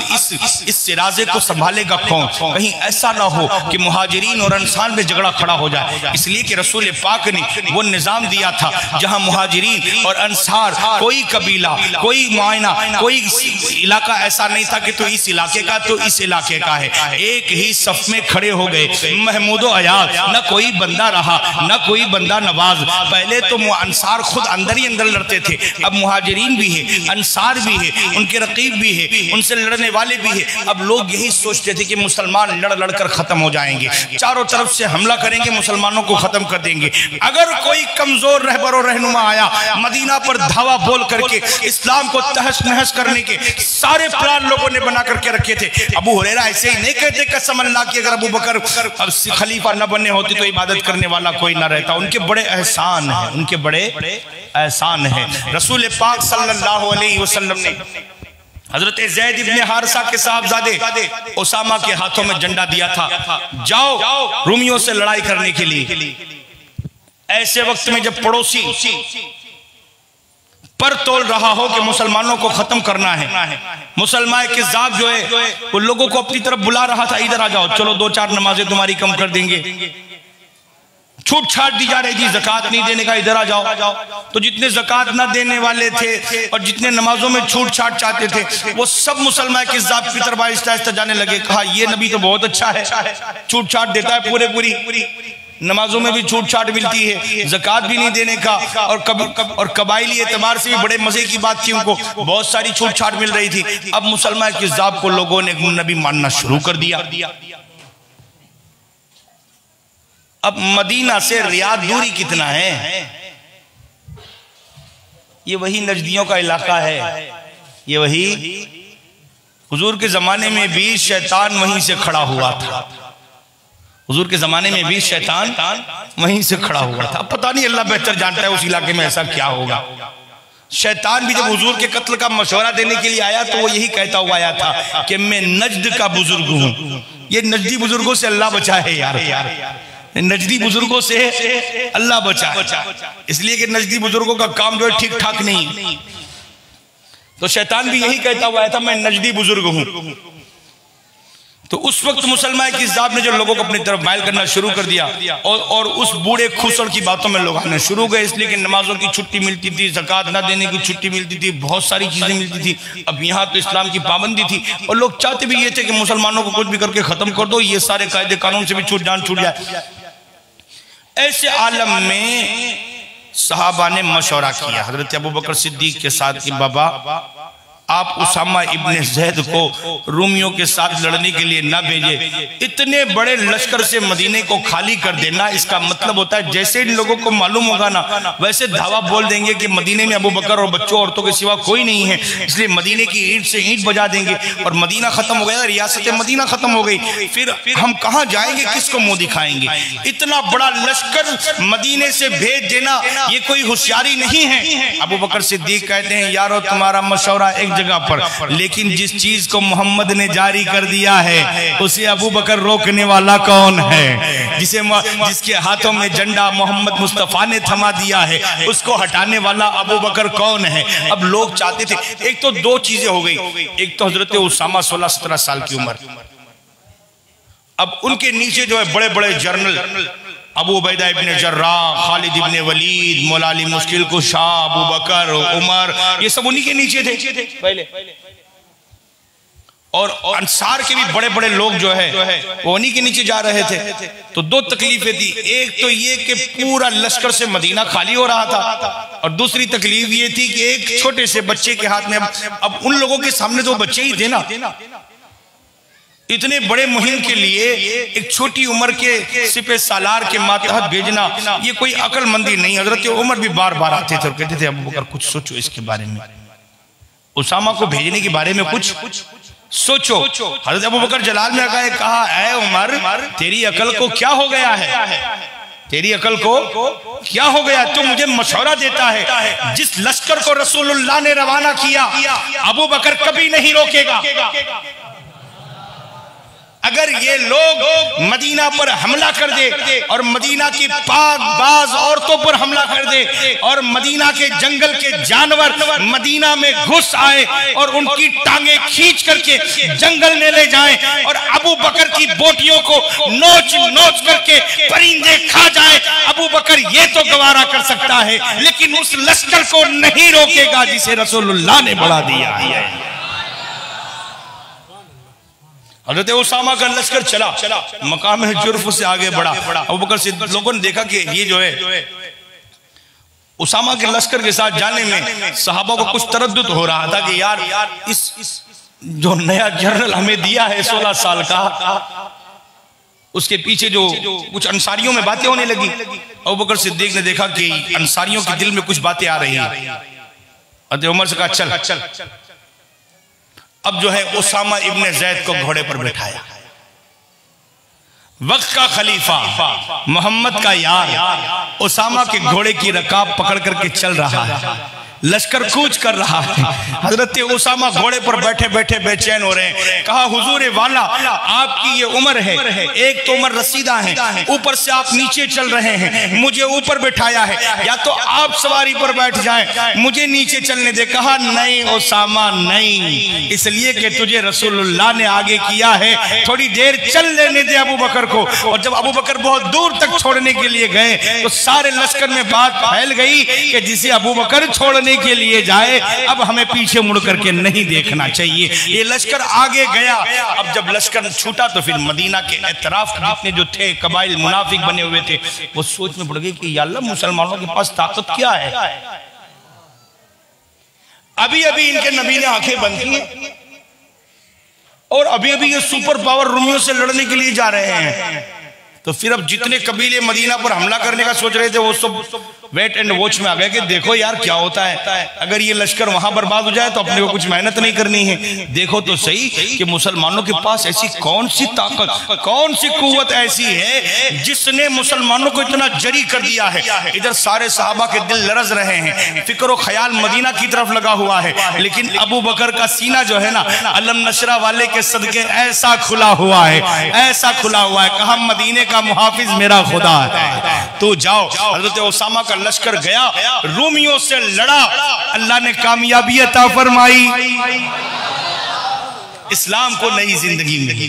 E: इस राजे को संभालेगा कौन? कहीं ऐसा ना हो कि मुहाजिरीन और अंसार में झगड़ा खड़ा हो जाए। इसलिए कि रसूल पाक ने वो निजाम दिया था जहां मुहाजिरीन और अंसार, कोई कबीला, कोई मुआयना, कोई इलाका ऐसा नहीं था कि तो इस इलाके का तो इस इलाके का है, एक ही सफ में खड़े हो गए। महमूदो अयाज, न कोई बंदा रहा न कोई बंदा नवाज। पहले तो अंसार खुद अंदर ही अंदर लड़ते थे, अब मुहाजिरीन भी है, अंसार भी है, उनके रकीब भी है, उनसे लड़ने वाले भी है। अब लोग यही सोचते थे कि मुसलमान लड़ लड़ कर खत्म हो जाएंगे, चारों तरफ से हमला करेंगे, मुसलमानों को खत्म कर देंगे। अगर कोई कमजोर रहबर और रहनुमा आया, मदीना पर धावा बोल करके इस्लाम को तहस नहस करने के सारे प्लान लोगों ने बना करके रखे थे। अबू हुरैरा ऐसे ही नहीं कहते कसम अल्लाह की, अगर अबू बकर खलीफा न बनने होते तो इबादत करने वाला कोई ना रहता। उनके बड़े एहसान हैं, उनके बड़े एहसान हैं। रसूल पाक सल्लल्लाहु अलैहि वसल्लम ने हजरत ज़ैद इब्ने हारिसा के साहबजादे उसामा के हाथों में झंडा दिया था, जाओ रूमियों से लड़ाई करने के लिए। ऐसे वक्त में जब पड़ोसी पर तोल रहा हो कि मुसलमानों को खत्म करना है, मुसलमान किज़्ज़ाब जो है वो लोगों को अपनी तरफ बुला रहा था, इधर आ जाओ, चलो 2-4 नमाजें तुम्हारी कम कर देंगे। छूट छाट दी जा रही थी, ज़कात नहीं देने का, इधर आ जाओ। तो जितने ज़कात ना देने वाले थे और जितने नमाजों में छूट छाट चाहते थे, वो सब मुसलमान किज़्ज़ाब की तरफ आहिस्ता आहिस्ता जाने लगे। कहा ये नबी तो बहुत अच्छा है, छूट छाट देता है, पूरी नमाजों में भी छूट छाट मिलती है, ज़कात भी नहीं देने का, और कबाइली एतबार से भी बड़े मजे की बात थी, उनको बहुत सारी छूट छाट मिल रही थी। अब मुसलमान किज़्ज़ाब को लोगों ने नबी मानना शुरू कर दिया। अब मदीना से रियाद दूरी कितना है? ये वही नजदियों का इलाका है, ये वही हुजूर के जमाने में भी शैतान वहीं से खड़ा हुआ था। हुजूर के जमाने में भी शैतान वहीं से खड़ा हुआ था। अब पता नहीं, अल्लाह बेहतर जानता है उस इलाके में ऐसा क्या होगा। शैतान भी जब हुजूर के कत्ल का मशवरा देने के लिए आया तो वो यही कहता हुआ आया था कि मैं नजद का बुजुर्ग हूं। ये नजदी बुजुर्गों से अल्लाह बचाए यार। नजदी बुजुर्गों से अल्लाह बचा, इसलिए कि नजदी बुजुर्गों का काम जो है ठीक ठाक नहीं। तो शैतान भी यही कहता हुआ था मैं नजदी बुजुर्ग हूं। तो उस वक्त मुसलमान की ज़ात ने जो लोगों को अपनी तरफ माइल करना शुरू कर दिया और उस बूढ़े खुसड़ की बातों में लोग आने शुरू गए, इसलिए कि नमाजों की छुट्टी मिलती थी, ज़कात ना देने की छुट्टी मिलती थी, बहुत सारी चीजें मिलती थी। अब यहाँ तो इस्लाम की पाबंदी थी और लोग चाहते भी ये थे कि मुसलमानों को कुछ भी करके खत्म कर दो, ये सारे कायदे कानून से भी जान छूट जाए। ऐसे आलम में सहाबा ने मशवरा किया हजरत अबू बकर सिद्दीक के साथ कि बाबा आप उसामा इब्ने ज़ैद को रूमियों के साथ लड़ने के लिए ना भेजे, इतने बड़े लश्कर से मदीने को खाली कर देना। इसका मतलब होता है जैसे इन लोगों को मालूम होगा ना वैसे धावा बोल देंगे कि मदीने में अबू बकर और बच्चों औरतों के सिवा कोई नहीं है, इसलिए मदीने की ईंट से ईंट बजा देंगे और मदीना खत्म हो गया, रियासत मदीना खत्म हो गई, फिर हम कहाँ जाएंगे, किसको मुंह दिखाएंगे। इतना बड़ा लश्कर मदीने से भेज देना ये कोई होशियारी नहीं है। अबू बकर सिद्दीक कहते हैं यारो तुम्हारा मशवरा एक जगह पर, लेकिन जिस चीज को मोहम्मद ने जारी कर दिया है उसे अबू बकर रोकने वाला कौन है? जिसके हाथों में झंडा मोहम्मद मुस्तफा ने थमा दिया है उसको हटाने वाला अबू बकर कौन है? अब लोग चाहते थे, एक तो दो चीजें हो गई, एक तो हजरत उसामा 16-17 साल की उम्र, अब उनके नीचे जो है बड़े बड़े जर्नल अबू उबैदा इब्ने जर्राह, खालिद इब्ने वलीद, मौला अली मुश्किल कुशा, अबू बकर, उमर, ये सब उन्हीं के नीचे थे पहले। और अंसार के भी बड़े बड़े लोग जो है वो उन्हीं के नीचे जा रहे थे। तो दो तकलीफें थी, एक तो ये कि पूरा लश्कर से मदीना खाली हो रहा था और दूसरी तकलीफ ये थी कि एक छोटे से बच्चे के हाथ में, अब उन लोगों के सामने तो बच्चे ही थे ना, इतने बड़े मुहिम के लिए एक छोटी उम्र के सिपह सालार के मातहत भेजना ये कोई अक्लमंदी नहीं। हजरत उमर भी बार बार आते थे और कहते थे अबू बकर कुछ सोचो इसके बारे में, उसामा को भेजने के बारे में कुछ सोचो। हजरत अबू बकर जलाल में कहा ऐ उमर तेरी अकल को क्या हो गया है, तेरी अकल को क्या हो गया, तू मुझे मशवरा देता है। जिस लश्कर को रसूलुल्लाह ने रवाना किया अबू बकर कभी नहीं रोकेगा। अगर ये लोग मदीना पर हमला कर दे और मदीना की पाक बाज औरतों पर हमला कर दे और मदीना के जंगल के जानवर मदीना में घुस आए और उनकी टांगे खींच करके जंगल में ले जाएं और अबू बकर की बोटियों को नोच नोच करके परिंदे खा जाए, अबू बकर ये तो गवारा कर सकता है लेकिन उस लश्कर को नहीं रोकेगा जिसे रसूलुल्लाह ने बढ़ा दिया है। हज़रत उसामा का लश्कर चला, मकाम जुर्फ से आगे बढ़ा। अबू बकर से लोगों ने देखा कि ये जो है उसामा के लश्कर के साथ जाने में सहाबा को कुछ तरद्दुद हो रहा था कि यार इस जो नया जनरल हमें दिया है 16 साल का, उसके पीछे जो कुछ अंसारियों में बातें होने लगी। अबू बकर सिद्दीक ने देखा कि अंसारियों के दिल में कुछ बातें आ रही हैं। हज़रत उमर से कहा चल। अब जो है उसामा इब्ने ज़ैद को घोड़े पर बैठाया, वक्त का खलीफा मोहम्मद का यार उसामा के घोड़े की रकाब पकड़ करके चल रहा है, लश्कर कूच कर रहा है। हजरत उसामा घोड़े पर बैठे बैठे बेचैन हो रहे हैं। कहा हुजूर वाला आपकी ये उम्र है, एक तो उम्र रसीदा है, ऊपर से आप नीचे चल रहे हैं, मुझे ऊपर बैठाया है, या तो आप सवारी पर बैठ जाएं, मुझे नीचे चलने दे। कहा नहीं उसामा नहीं, इसलिए कि तुझे रसूलुल्लाह ने आगे किया है, थोड़ी देर चल लेने दे अबू बकर को। और जब अबू बकर बहुत दूर तक छोड़ने के लिए गए तो सारे लश्कर में बात फैल गई कि जिसे अबू बकर छोड़ने के लिए जाए अब हमें पीछे मुड़ करके नहीं देखना चाहिए। ये लश्कर आगे गया। अब जब लश्कर छूटा तो फिर मदीना के एतराफ जितने जो थे कबाइल मुनाफिक बने हुए थे वो सोच में पड़ गए कि या अल्लाह मुसलमानों के पास ताकत क्या है। अभी अभी इनके नबी ने आंखें बंद की और अभी अभी ये सुपर पावर रूमियों से लड़ने के लिए जा रहे हैं। तो फिर अब जितने कबीले मदीना पर हमला करने का सोच रहे थे वो सब वेट एंड वॉच में आ गए कि देखो यार क्या होता है, अगर ये लश्कर वहां बर्बाद हो जाए तो अपने को कुछ मेहनत नहीं करनी है। देखो तो सही कि मुसलमानों के पास ऐसी कौन सी ताकत, कौन सी कुव्वत ऐसी है जिसने मुसलमानों को इतना जरी कर दिया है। इधर सारे सहाबा के दिल लरज रहे हैं, फिक्र और ख्याल मदीना की तरफ लगा हुआ है, लेकिन अबू बकर का सीना जो है ना अलम नशरा वाले के सदके ऐसा खुला हुआ है, ऐसा खुला हुआ है। कहा मदीने का मुहाफिज मेरा खुदा है, तो जाओ। हजरत उसामा का लश्कर गया, रूमियों से लड़ा, अल्लाह ने कामयाबी अता फरमाई। इस्लाम को नई जिंदगी मिली,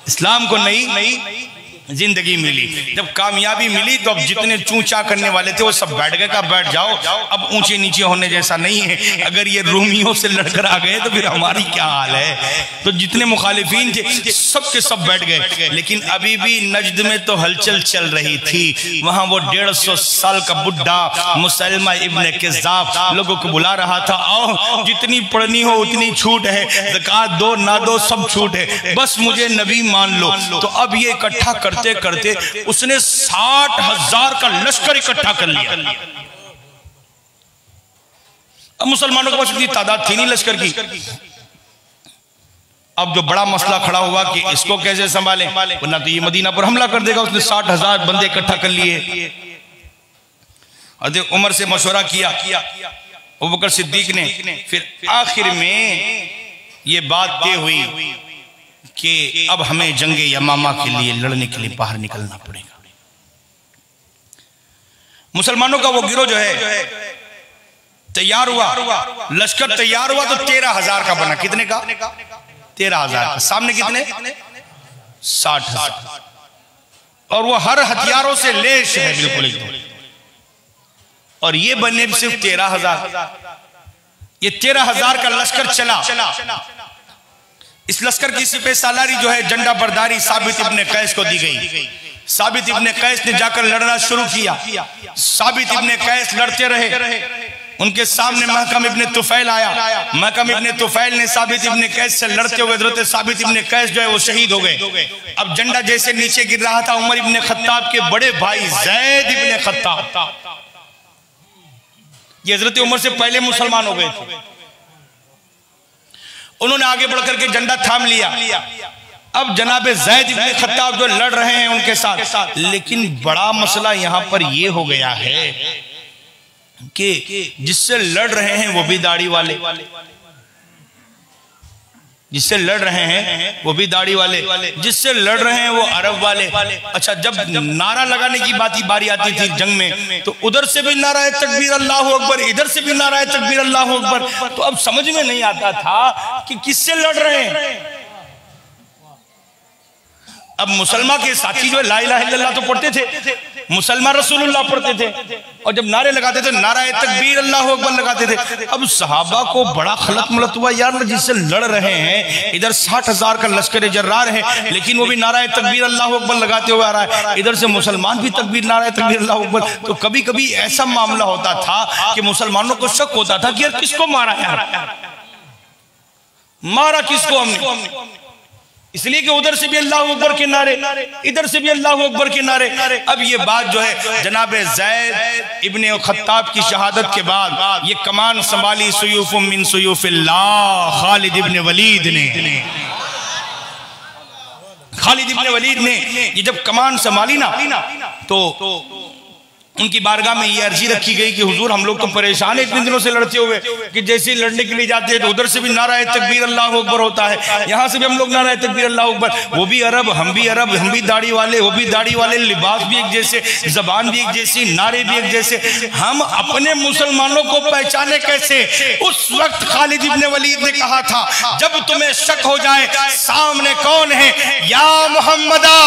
E: इस्लाम को नई जिंदगी मिली। जब कामयाबी मिली तो अब जितने चूचा करने वाले थे वो सब बैठ गए। का बैठ जाओ, अब ऊंचे नीचे होने जैसा नहीं है। अगर ये रूमियों से लड़कर आ गए तो फिर हमारी क्या हाल है। तो जितने मुखालिफीन थे सब के सब बैठ गए, लेकिन अभी भी नजद में तो हलचल चल रही थी। वहां वो 150 साल का बुढ़ा मुसलमा इब्ने किज़्ज़ाब लोगों को बुला रहा था, आओ जितनी पढ़नी हो उतनी छूट है, ज़कात दो ना दो सब छूट है, बस मुझे नबी मान लो। तो अब ये इकट्ठा करते करते उसने 60,000 का लश्कर इकट्ठा कर लिया। अब मुसलमानों के पास इतनी तादाद थी नहीं लश्कर की। अब जो बड़ा मसला खड़ा हुआ कि इसको कैसे संभालें, वरना तो ये मदीना पर हमला कर देगा। उसने 60,000 बंदे इकट्ठा कर लिए। और उमर से मशवरा किया अबू बकर सिद्दीक ने, फिर आखिर में ये बात तय हुई कि अब हमें जंगे यमामा के लिए लड़ने के लिए बाहर निकलना पड़ेगा। मुसलमानों का वो गिरोह जो है तैयार हुआ, लश्कर तैयार हुआ तो 13,000 का बना। कितने का? 13,000 का। सामने कितने? 60,000। और वो हर हथियारों से लेश है बिल्कुल एकदम। और ये बने सिर्फ 13,000। ये 13,000 का लश्कर चला। इस लश्कर की सिपह सालारी जो है झंडा बरदारी साबित इब्ने कैस को दी गई। साबित इब्ने कैस ने जाकर लड़ना शुरू किया। साबित इब्ने कैस लड़ते रहे, उनके सामने महकम इब्ने तुफैल आया। महकम इब्ने तुफैल ने साबित इब्ने कैस से लड़ते हुए हज़रत साबित इब्ने कैस जो है वो शहीद हो गए। अब झंडा जैसे नीचे गिर रहा था, उमर इब्ने खत्ताब के बड़े भाई ज़ैद इब्ने खत्ताब, ये हज़रत उमर से पहले मुसलमान हो गए थे, उन्होंने आगे बढ़कर के झंडा थाम लिया। अब जनाबे ज़ैद इब्ने खत्ताब जो लड़ रहे हैं उनके साथ, लेकिन बड़ा मसला यहां पर यह हो गया है कि जिससे लड़ रहे हैं वो भी दाढ़ी वाले, जिससे लड़ रहे हैं वो भी दाढ़ी वाले, जिससे लड़ रहे हैं वो अरब वाले। अच्छा, जब नारा लगाने की बारी आती थी जंग में, तो उधर से भी नारा है तकबीर अल्लाहु अकबर, इधर से भी नारा है तकबीर अल्लाहु अकबर। तो अब समझ में नहीं आता था कि किससे लड़ रहे हैं। अब मुसलमान के साथी जो ला इलाहा इल्लल्लाह तो पढ़ते थे, मुसलमान रसूलुल्लाह पढ़ते थे, और जब नारे लगाते थे नारा तकबीर अल्लाहु अकबर लगाते थे। अब सहाबा को बड़ा खलत मलत हुआ, यार जिससे लड़ रहे हैं इधर 60,000 का लश्कर जर्रार है, लेकिन वो भी नारा तकबीर अल्लाहु अकबर लगाते हुए आ रहा है, इधर से मुसलमान भी तकबीर नारा तकबीर अल्लाहु अकबर। तो कभी कभी ऐसा मामला होता था कि मुसलमानों को शक होता था कि यार किसको मारा, यार मारा किसको हमने, इसलिए कि उधर से भी अल्लाहु अकबर के नारे, इधर से भी अल्लाहु अकबर के नारे। अब ये बात जो है जनाबे ज़ैद इब्ने खत्ताब की शहादत के बाद ये कमान संभाली सुयूफुम मिन सुयूफिल्लाह खालिद इब्ने वलीद ने। खालिद इब्ने वलीद ने ये जब कमान संभाली ना, तो उनकी बारगाह में ये अर्जी रखी गई कि हुजूर हम लोग तो परेशान है इतने दिनों से लड़ते हुए कि जैसे लड़ने के लिए जाते हैं तो उधर से भी नारा तकबीर अल्लाहु अकबर होता है, यहाँ से भी हम लोग नारा तकबीर अल्लाहु अकबर। वो भी अरब, हम भी दाढ़ी वाले, वो भी दाढ़ी वाले, लिबास भी एक जैसे, जबान भी एक जैसी, नारे भी एक जैसे, हम अपने मुसलमानों को पहचाने कैसे। उस वक्त खालिद इब्ने वलीद ने कहा था, जब तुम्हें शक हो जाए सामने कौन है, या मोहम्मदा,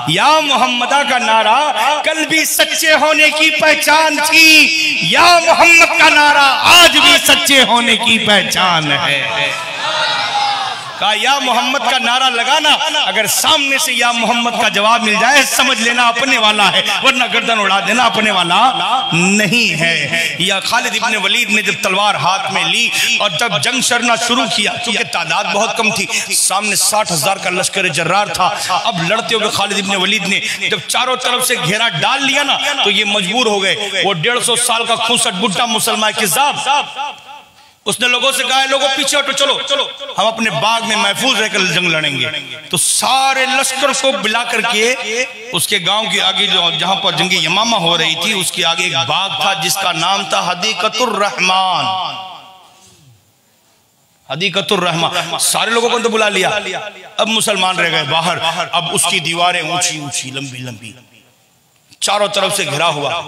E: या मोहम्मदा का नारा कल भी सच्चे होने की पहचान थी, या मोहम्मद का नारा आज भी सच्चे होने की पहचान है। कहा या मोहम्मद का नारा लगाना, अगर सामने से या मोहम्मद का जवाब मिल जाए समझ लेना अपने वाला है, वरना गर्दन उड़ा देना अपने वाला नहीं है। या खालिद इब्ने वलीद ने जब तलवार हाथ में ली और जब जंग छड़ना शुरू किया, क्योंकि तादाद बहुत कम थी, सामने 60,000 का लश्कर जर्रार था। अब लड़ते हुए खालिद इब्ने वलीद ने जब चारों तरफ से घेरा डाल लिया ना, तो ये मजबूर हो गए। वो 150 साल का खूंसट बुढ़ा मुसलमान किज़्ज़ाब, उसने लोगों से कहा लोगों पीछे हटो, चलो हम अपने बाग में महफूज रहकर जंग लड़ेंगे। तो सारे लश्कर को बुला करके उसके गांव के आगे जहां पर जंग यमामा हो रही थी, उसके आगे एक बाग था जिसका नाम था हदीकतुर रहमान। हदीकतुर रहमान, सारे लोगों को तो बुला लिया। अब मुसलमान रह गए बाहर। अब उसकी दीवारें ऊंची ऊंची लंबी लंबी, चारों तरफ से घिरा हुआ।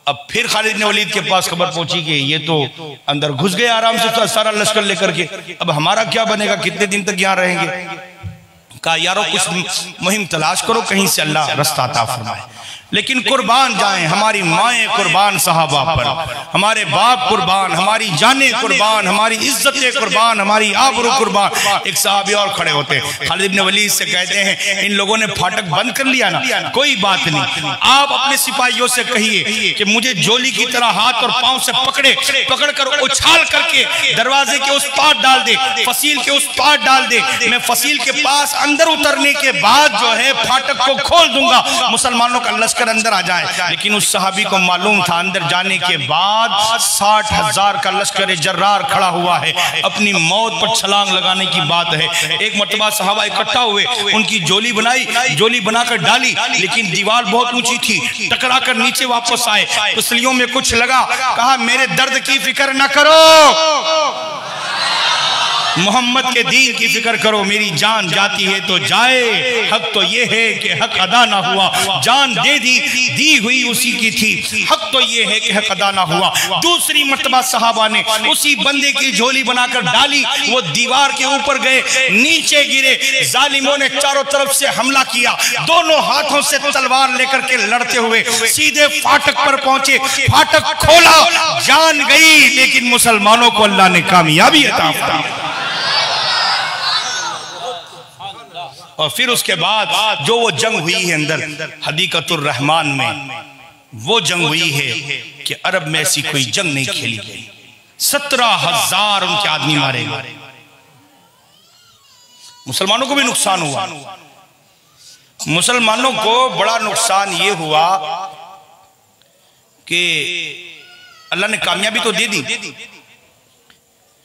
E: अब फिर खालिद इब्ने वलीद के पास खबर पहुंची कि ये तो अंदर घुस गए आराम से, तो सारा लश्कर लेकर के, अब हमारा क्या बनेगा, कितने दिन तक यहाँ रहेंगे। कहा यारो कुछ मुहिम तलाश करो, कहीं से अल्लाह रास्ता अता फरमाए। लेकिन कुर्बान जाएं, हमारी माएँ कुर्बान सहाबा पर, हमारे बाप कुर्बान, हमारी जानें कुर्बान, हमारी इज्जतें कुर्बान, हमारी आबरू कुर्बान। एक सहाबी और खड़े होते, खालिद इब्ने वलीद से कहते हैं इन लोगों ने फाटक बंद कर लिया ना, कोई बात नहीं, आप अपने सिपाहियों से कहिए कि मुझे जोली की तरह हाथ और पांव से पकड़ कर उछाल करके दरवाजे के उस पार डाल दे, फसील के उस पार डाल दे। मैं फसील के पास अंदर उतरने के बाद जो है फाटक को खोल दूंगा, मुसलमानों का लश्कर अंदर आ जाए। लेकिन उस सहाबी को मालूम था अंदर जाने के बाद 60,000 का लश्कर जर्रार खड़ा हुआ है, अपनी मौत पर छलांग लगाने की बात है। एक मर्तबा सहाबा इकट्ठा हुए, उनकी जोली बनाई, जोली बनाकर डाली, लेकिन दीवार बहुत ऊंची थी, टकरा कर नीचे वापस आए। पसलियों में कुछ लगा, कहा मेरे दर्द की फिक्र न करो, मोहम्मद के दीन की फिक्र करो, मेरी जान जाती है तो जाए, हक तो ये है कि हक अदा ना हुआ, जान दी हुई उसी की थी, हक तो ये है कि हक अदा ना हुआ। दूसरी मर्तबा सहाबा ने उसी बंदे की झोली बनाकर डाली, वो दीवार के ऊपर गए, नीचे गिरे, जालिमों ने चारों तरफ से हमला किया, दोनों हाथों से तलवार लेकर के लड़ते हुए सीधे फाटक पर पहुंचे। फाटक खोला, जान गई, लेकिन मुसलमानों को अल्लाह ने कामयाबी अता फरमाई। और फिर उसके बाद जो वो जंग हुई है अंदर हदीकतुर रहमान में, वो जंग हुई है कि अरब में ऐसी कोई जंग नहीं खेली गई। 17,000 उनके आदमी मारे गए, मुसलमानों को भी नुकसान हुआ। मुसलमानों को बड़ा नुकसान ये हुआ कि अल्लाह ने कामयाबी तो दे दी,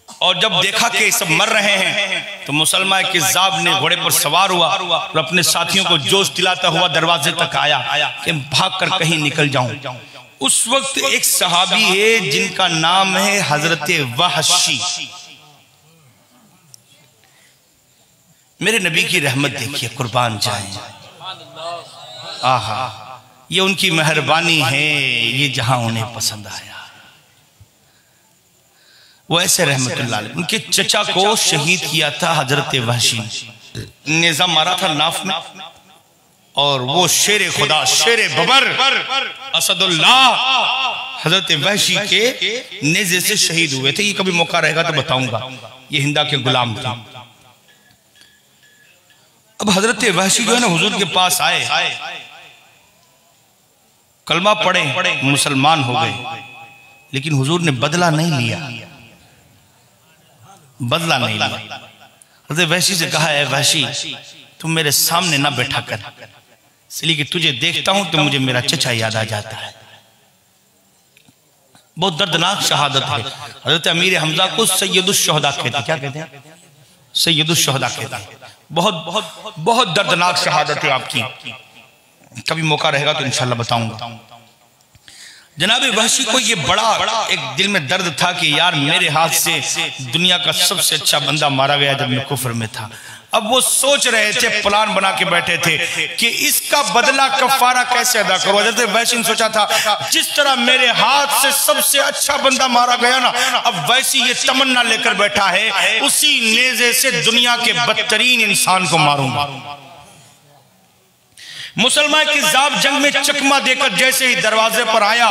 E: और जब देखा कि सब मर रहे हैं तो मुसलमान किज़्ज़ाब ने घोड़े पर सवार हुआ और अपने साथियों को जोश दिलाता हुआ दरवाजे तक आया कि भाग कर कहीं निकल जाऊं। उस वक्त एक सहाबी है जिनका नाम है हजरत वहशी। मेरे नबी की रहमत देखिए, कुर्बान जाएं, आहा, ये उनकी मेहरबानी है, ये जहां उन्हें पसंद आया। वो ऐसे रहमतुल्लाह अलैह, उनके चचा को शहीद किया था हजरत वहशी, नेज़ा मारा था नाफ में, और वो शेर खुदा, शेर बबर असदुल्लाह हजरत वहशी के नेज़े से शहीद हुए थे। ये कभी मौका रहेगा तो बताऊंगा। ये हिंदा के गुलाम थे। अब हजरत वहशी जो है ना हुजूर के पास आए, कलमा पढ़े, मुसलमान हो गए, लेकिन हुजूर ने बदला नहीं लिया, बदला नहीं लिया। हजरत वहशी से कहा है वहशी तुम मेरे सामने ना बैठा कर, इसलिए कि तुझे देखता हूं तो मुझे मेरा चचा याद आ जाता है। बहुत दर्दनाक शहादत है। हजरत अमीर हमजा को सैयदुश शुहदा कहते हैं। क्या कहते हैं? सैयदुश शुहदा कहते हैं। बहुत बहुत बहुत दर्दनाक शहादत है आपकी, कभी मौका रहेगा तो इंशाल्लाह बताऊंगा। जनाब वहशी को ये बड़ा एक दिल में दर्द था कि यार मेरे हाथ से दुनिया का सबसे अच्छा बंदा मारा गया जब मैं कुफ्र में था। अब वो सोच रहे थे, प्लान बना के बैठे थे कि इसका बदला कफारा कैसे अदा करो। हजरत वहशी ने सोचा था जिस तरह मेरे हाथ से सबसे अच्छा बंदा मारा गया ना, अब वैसी ये तमन्ना लेकर बैठा है उसी नेज़े से दुनिया के बदतरीन इंसान को मारूंगा। मुसलमान किज़्ज़ाब जंग में चकमा देकर जैसे ही दरवाजे पर आया,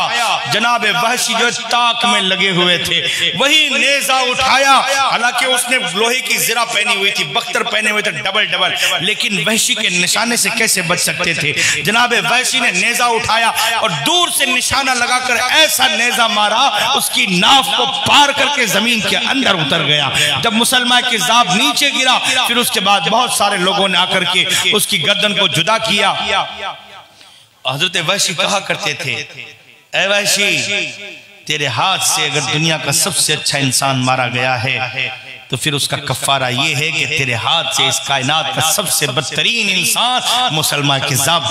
E: जनाब वहशी जो ताक में लगे हुए थे, वही नेजा उठाया। हालांकि उसने लोहे की ज़रा पहनी हुई थी, बख्तर पहने हुए थे डबल डबल, लेकिन वहशी के निशाने से कैसे बच सकते थे। जनाब वहशी ने नेजा उठाया और दूर से निशाना लगाकर ऐसा नेजा मारा, उसकी नाफ को पार करके जमीन के अंदर उतर गया। जब मुसलमान किज़्ज़ाब नीचे गिरा, फिर उसके बाद बहुत सारे लोगों ने आकर के उसकी गर्दन को जुदा किया। हजरत वहशी कहा करते थे, ऐ वहशी, तेरे हाथ से अगर दुनिया का सबसे अच्छा इंसान मारा गया है तो फिर उसका कफारा ये है कि तेरे हाथ से इस कायनात का सबसे बदतरीन इंसान मुसलमान किज़्ज़ाब।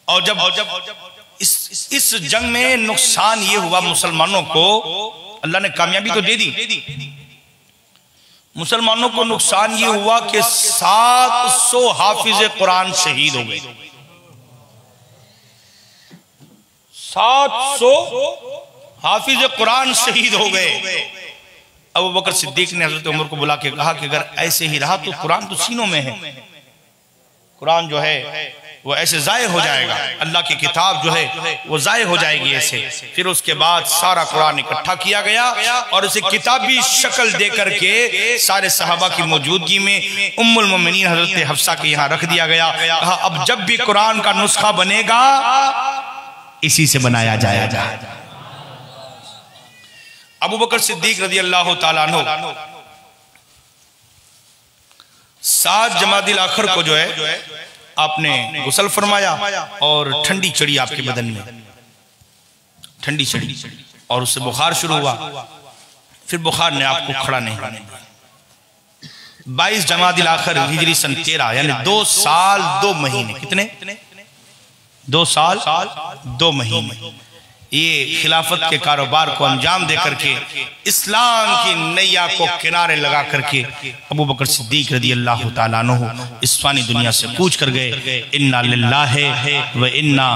E: और जब इस जंग में नुकसान ये हुआ मुसलमानों को, अल्लाह ने कामयाबी तो दे दी, मुसलमानों को नुकसान ये हुआ कि 700 हाफिज कुरान शहीद हो गए। 700 हाफिज कुरान शहीद हो गए। अबू बकर सिद्दीक ने हजरत उमर को बुला के कहा कि अगर ऐसे ही रहा तो कुरान तो सीनों में है, कुरान जो है वो ऐसे जाये हो जाएगा, अल्लाह की किताब जो है वो जाये हो जाएगी ऐसे। फिर उसके बाद सारा कुरान इकट्ठा किया गया और उसे किताबी शक्ल दे करके सारे सहाबा की मौजूदगी में उम्मुल मोमिनीन हजरत हफ्सा के यहाँ रख दिया गया। कहा अब जब भी कुरान का नुस्खा बनेगा इसी से बनाया जाएगा। अबू बकर सिद्दीक रज़ी अल्लाह ताला अन्हु 7 जमादिल आखिर को जो है आपने गुस्ल फरमाया और ठंडी चढ़ी आपके बदन में, ठंडी चढ़ी और उससे बुखार शुरू हुआ। फिर बुखार ने आपको खड़ा नहीं होने दिया। 22 जमादिल आखिर हिजरी सन 13 यानी 2 साल 2 महीने, कितने 2 साल 2 महीने ये खिलाफत के कारोबार को अंजाम दे करके इस्लाम की नैया को किनारे लगा करके अबू बकर सिद्दीक रज़ी अल्लाह ताला अन्हु इस फानी दुनिया से कूच कर गए। इन्ना लिल्लाहि व इन्ना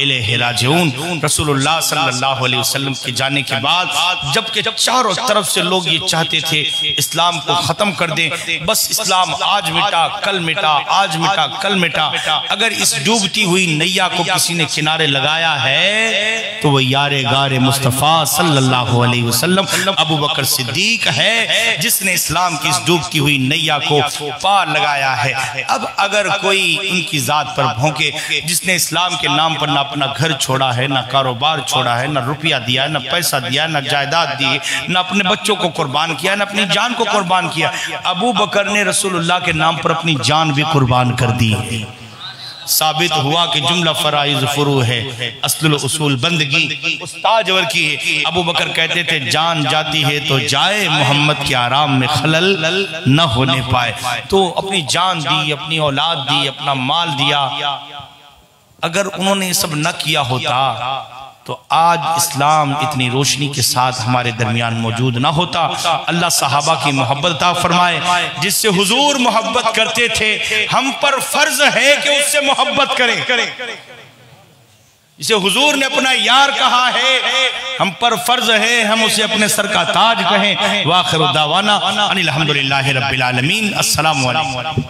E: इलैहि राजिऊन। रसूलुल्लाह सल्लल्लाहु अलैहि वसल्लम के जाने के बाद जबकि चारों तरफ से लोग ये चाहते थे इस्लाम को खत्म कर दें, बस इस्लाम आज मिटा कल मिटा, आज मिटा कल मिटा, अगर इस डूबती हुई नैया को किसी ने किनारे लगाया है तो वो यारे गारे मुस्तफ़ा सल्लल्लाहु अलैहि वसल्लम अबू बकर सिद्दीक है, जिसने इस्लाम की इस डूबती हुई नैया को पार लगाया है। अब अगर कोई उनकी जात पर भौंके, जिसने इस्लाम के नाम पर ना अपना घर छोड़ा है, ना कारोबार छोड़ा है, ना रुपया दिया, ना पैसा दिया, ना जायदाद दी, ना अपने बच्चों को कुर्बान किया, ना अपनी जान को कुर्बान किया, अबू बकर ने रसूलुल्लाह के नाम पर अपनी जान भी कुर्बान कर दी। साबित हुआ कि जुमला फराइज फुरू है, अस्लुल उसूल बंदगी उस्ताजवर की है। अबू बकर कहते थे जान जाती है तो जाए, मोहम्मद के आराम में खलल न होने पाए। तो अपनी जान दी, अपनी औलाद दी, अपना माल दिया। अगर उन्होंने ये सब न किया होता तो आज इस्लाम इतनी रोशनी के साथ हमारे दरमियान मौजूद ना होता। अल्लाह सहाबा की मोहब्बत अता फरमाए, जिससे हुजूर मोहब्बत करते थे, हम पर फर्ज है कि उससे मोहब्बत करें। जिसे हुजूर ने अपना यार कहा है, हम पर फर्ज है हम उसे अपने सर का ताज कहें। वाखिरु दावाना अनिल हम्दुलिल्लाहि रब्बिल आलमीन। अस्सलामु अलैकुम।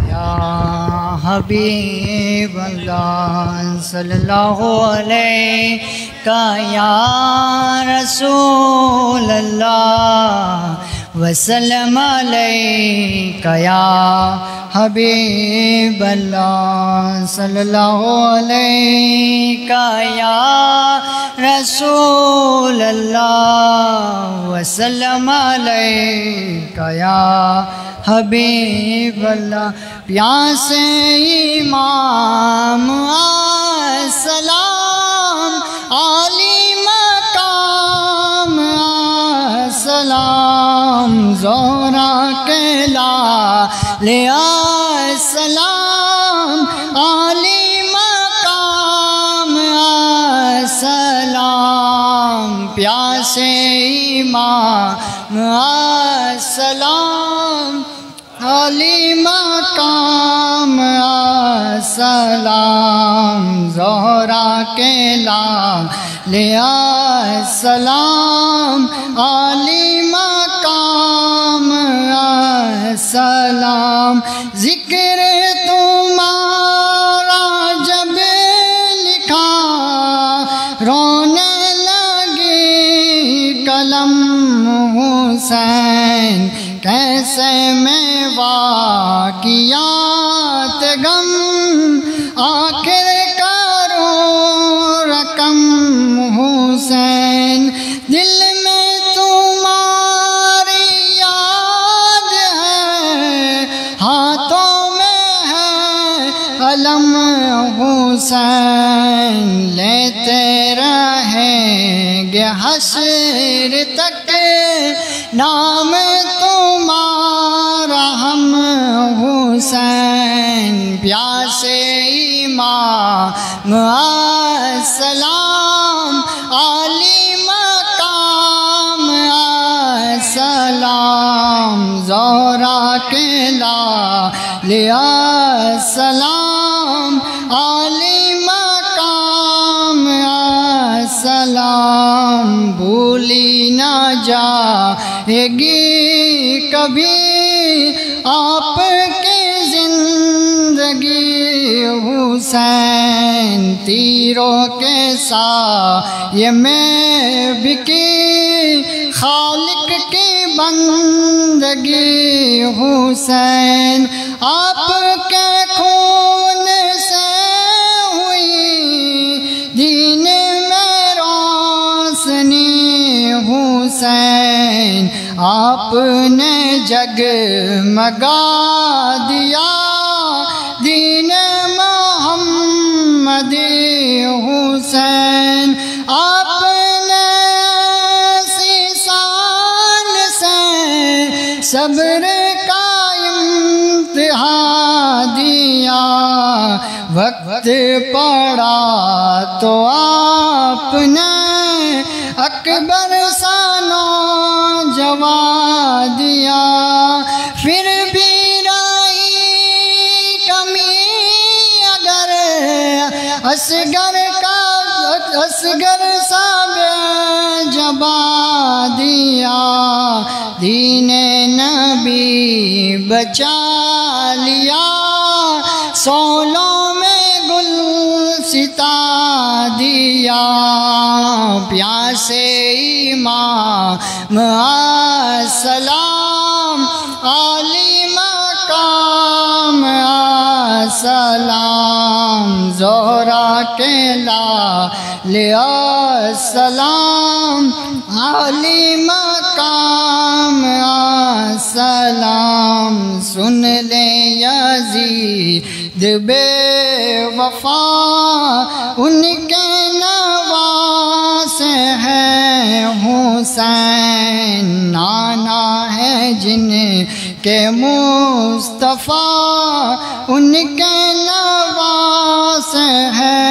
C: या हबीब अल्लाह सल्लल्लाहु अलैका या रसूल अल्लाह वसल्लम अलैका या हबीब अल्लाह सल्लल्लाहु अलैका या रसूल अल्लाह वसल्लम अलैका या हबीब अल्लाह। प्यासे इमाम सलाम आली मकाम सलाम ज़ोहरा कहला ले सलाम आली मकाम सलाम प्यासे इमाम सलाम अली मकाम सलाम ज़ोहरा के लाले सलाम अली मकाम सलाम जिक्र तुम्हारा जब लिखा रोने लगी कलम हुसैन कैसे में वाक़ियात गम आखिर करो रकम हुसैन दिल में तुम्हारी याद है हाथों में है अलम हुसैन लेते रहेंगे हश्र तक नाम तुम्हारा हम हुसैन प्यासे इमाम सलाम अली मकाम सलाम ज़ोहरा के लाले सलाम अली मकाम सलाम भूली ना जाएगी कभी आपकी जिंदगी हुसैन तीरों के साये में बिकी खालिक की बंदगी हुसैन आपके खून से हुई दीन में रोशनी हुसैन आपने जगमगा दिया दीन मोहम्मदी हुसैन आपने सीसान से सब्र का इम्तिहान दिया वक्त पड़ा तो आपने अकबर सानो जवा दिया फिर भी रही कमी अगर असगर साब जबा दिया दीने नबी बचा लिया सोलों में गुल सिता दिया प्यासे इमाम सलाम अली मकाम सलाम ज़ोहरा के लाले सलाम अली मकाम सलाम सुन ले यज़ीद बेवफा उनके नवास है हुसैन नाना है जिनके मुस्तफ़ा उनके नवास है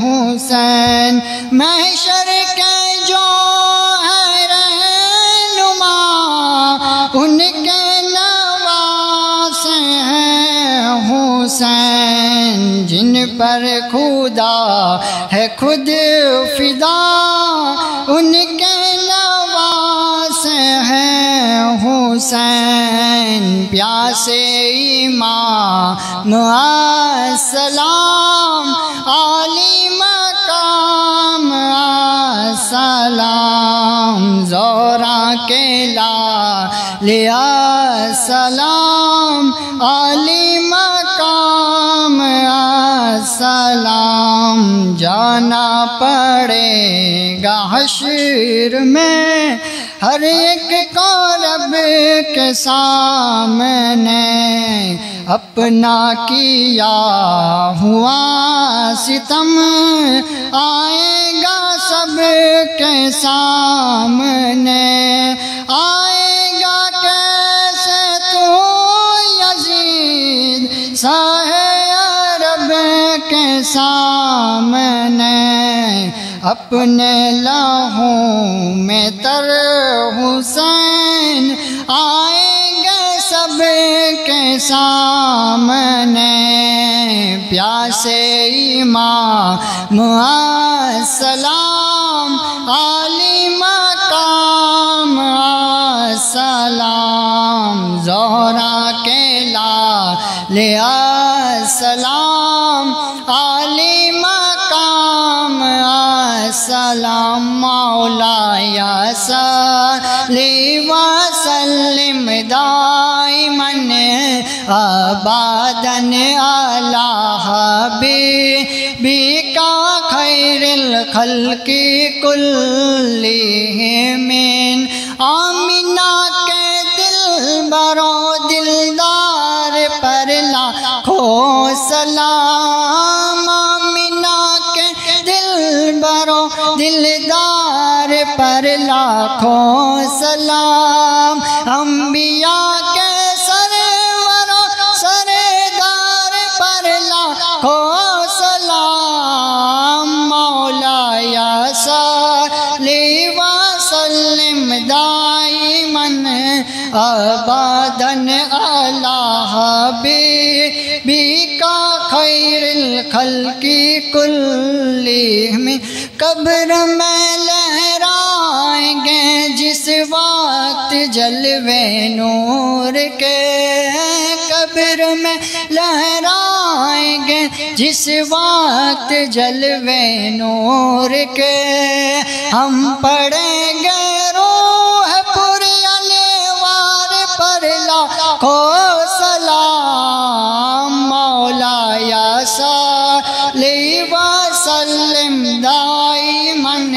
C: हुसैन महशर के जो है रहनुमा उनके नवास है हुसैन जिन पर खुदा है खुद फिदा उनके नवास है हुसैन प्यासे इमाम सलाम अली मकाम सलाम ज़ोहरा के लाले सलाम अली मकाम सलाम जाना पड़ेगा हश्र में हर एक को रब के सामने अपना किया हुआ सितम आएगा सब के सामने आएगा कैसे तू यजीद साहे अरब के सामने अपने लाहों में तर हुसैन आएंगे सब सब के सामने प्यासे इमाम सलाम आली मकाम सलाम ज़ोहरा के लाले सलाम आली मकाम सलाम मौला या सल्ली व सल्लिम दाइमन अबादन अला हबीबिका खैरिल खल्क़ि कुल्लिहिम आमिना के दिल बरो दिलदार पर लाखों सलाम आमिना के दिल बरो दिलदार पर लाखों सलाम अंबिया के सरवरो सरदार पर लाखों सलाम मौला या सल्ली व सल्लिम दाइमन अबादन अला हबीबिका खैरिल खल्क़ि कुल्लिहिम कब्र में लहराएंगे जिस वक्त जलवे नूर के कब्र में लहराएंगे जिस वक्त जलवे नूर के हम पढ़ेंगे रूह पुरअनवार पर लाखों सलाम मौला या सल्ली व सल्लिम दाइमन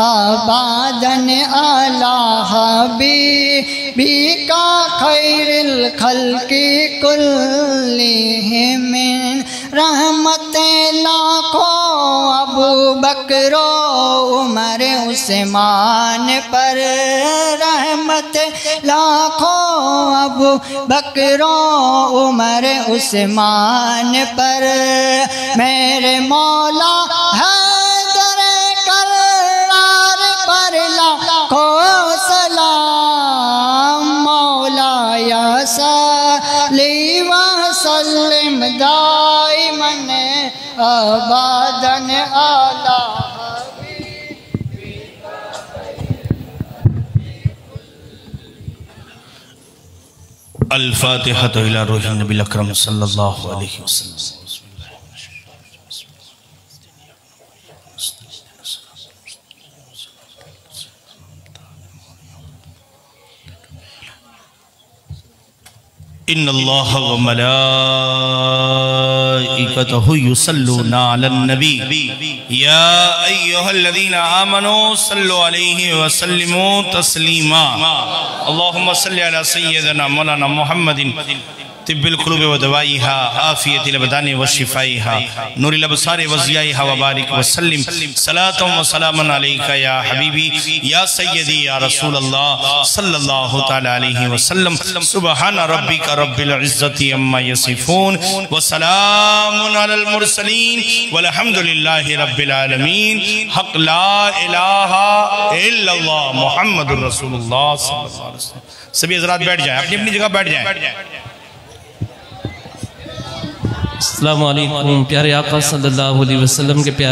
C: अबादन अला हबीबिका खैरिल खल्क़ि कुल्लिहिम रहमतें लाखों अबू बकरो उमर उस्मान पर रहमत लाखों अबू बकरो उमर उस्मान पर मेरे मौला हैदर करार पर लाखों सलाम मौला या सल्ली व सल्लिम दाइमन अबादन अला
E: अल-फातिहा इला रूहिन नबील अकरम सल्लल्लाहु अलैहि वसल्लम। इन्नल्लाह व मलाइकतहु युसल्लूना अलन नबी या अय्युहल्लज़ीना आमनू सल्लु अलैहि व सल्लिमू तस्लीमा अल्लाहुम्मा सल्लि अला सय्यिदिना मौलाना मुहम्मदिन तिब्बिल कुलूब व दवाइहा आफियतिल अबदानि व शिफाइहा नूरिल अबसारि व ज़ियाइहा व बारिक व सल्लिम सलातुम व सलामुन अलैका या हबीबी या सय्यदी या रसूल अल्लाह सल्लल्लाहु तआला अलैहि व सल्लम सुब्हान रब्बिका रब्बिल इज्जति अम्मा यसिफून व सलामुन अलल मुरसलीन वल्हम्दुलिल्लाहि रब्बिल आलमीन हक ला इलाहा इल्लल्लाह मुहम्मदुर रसूलुल्लाह सल्लल्लाहु अलैहि वसल्लम। सभी हज़रात बैठ जाएं, अपनी अपनी जगह बैठ जाएं।
A: अस्सलामु अलैकुम। प्यारे आका सल्लल्लाहु अलैहि वसल्लम के प्यारे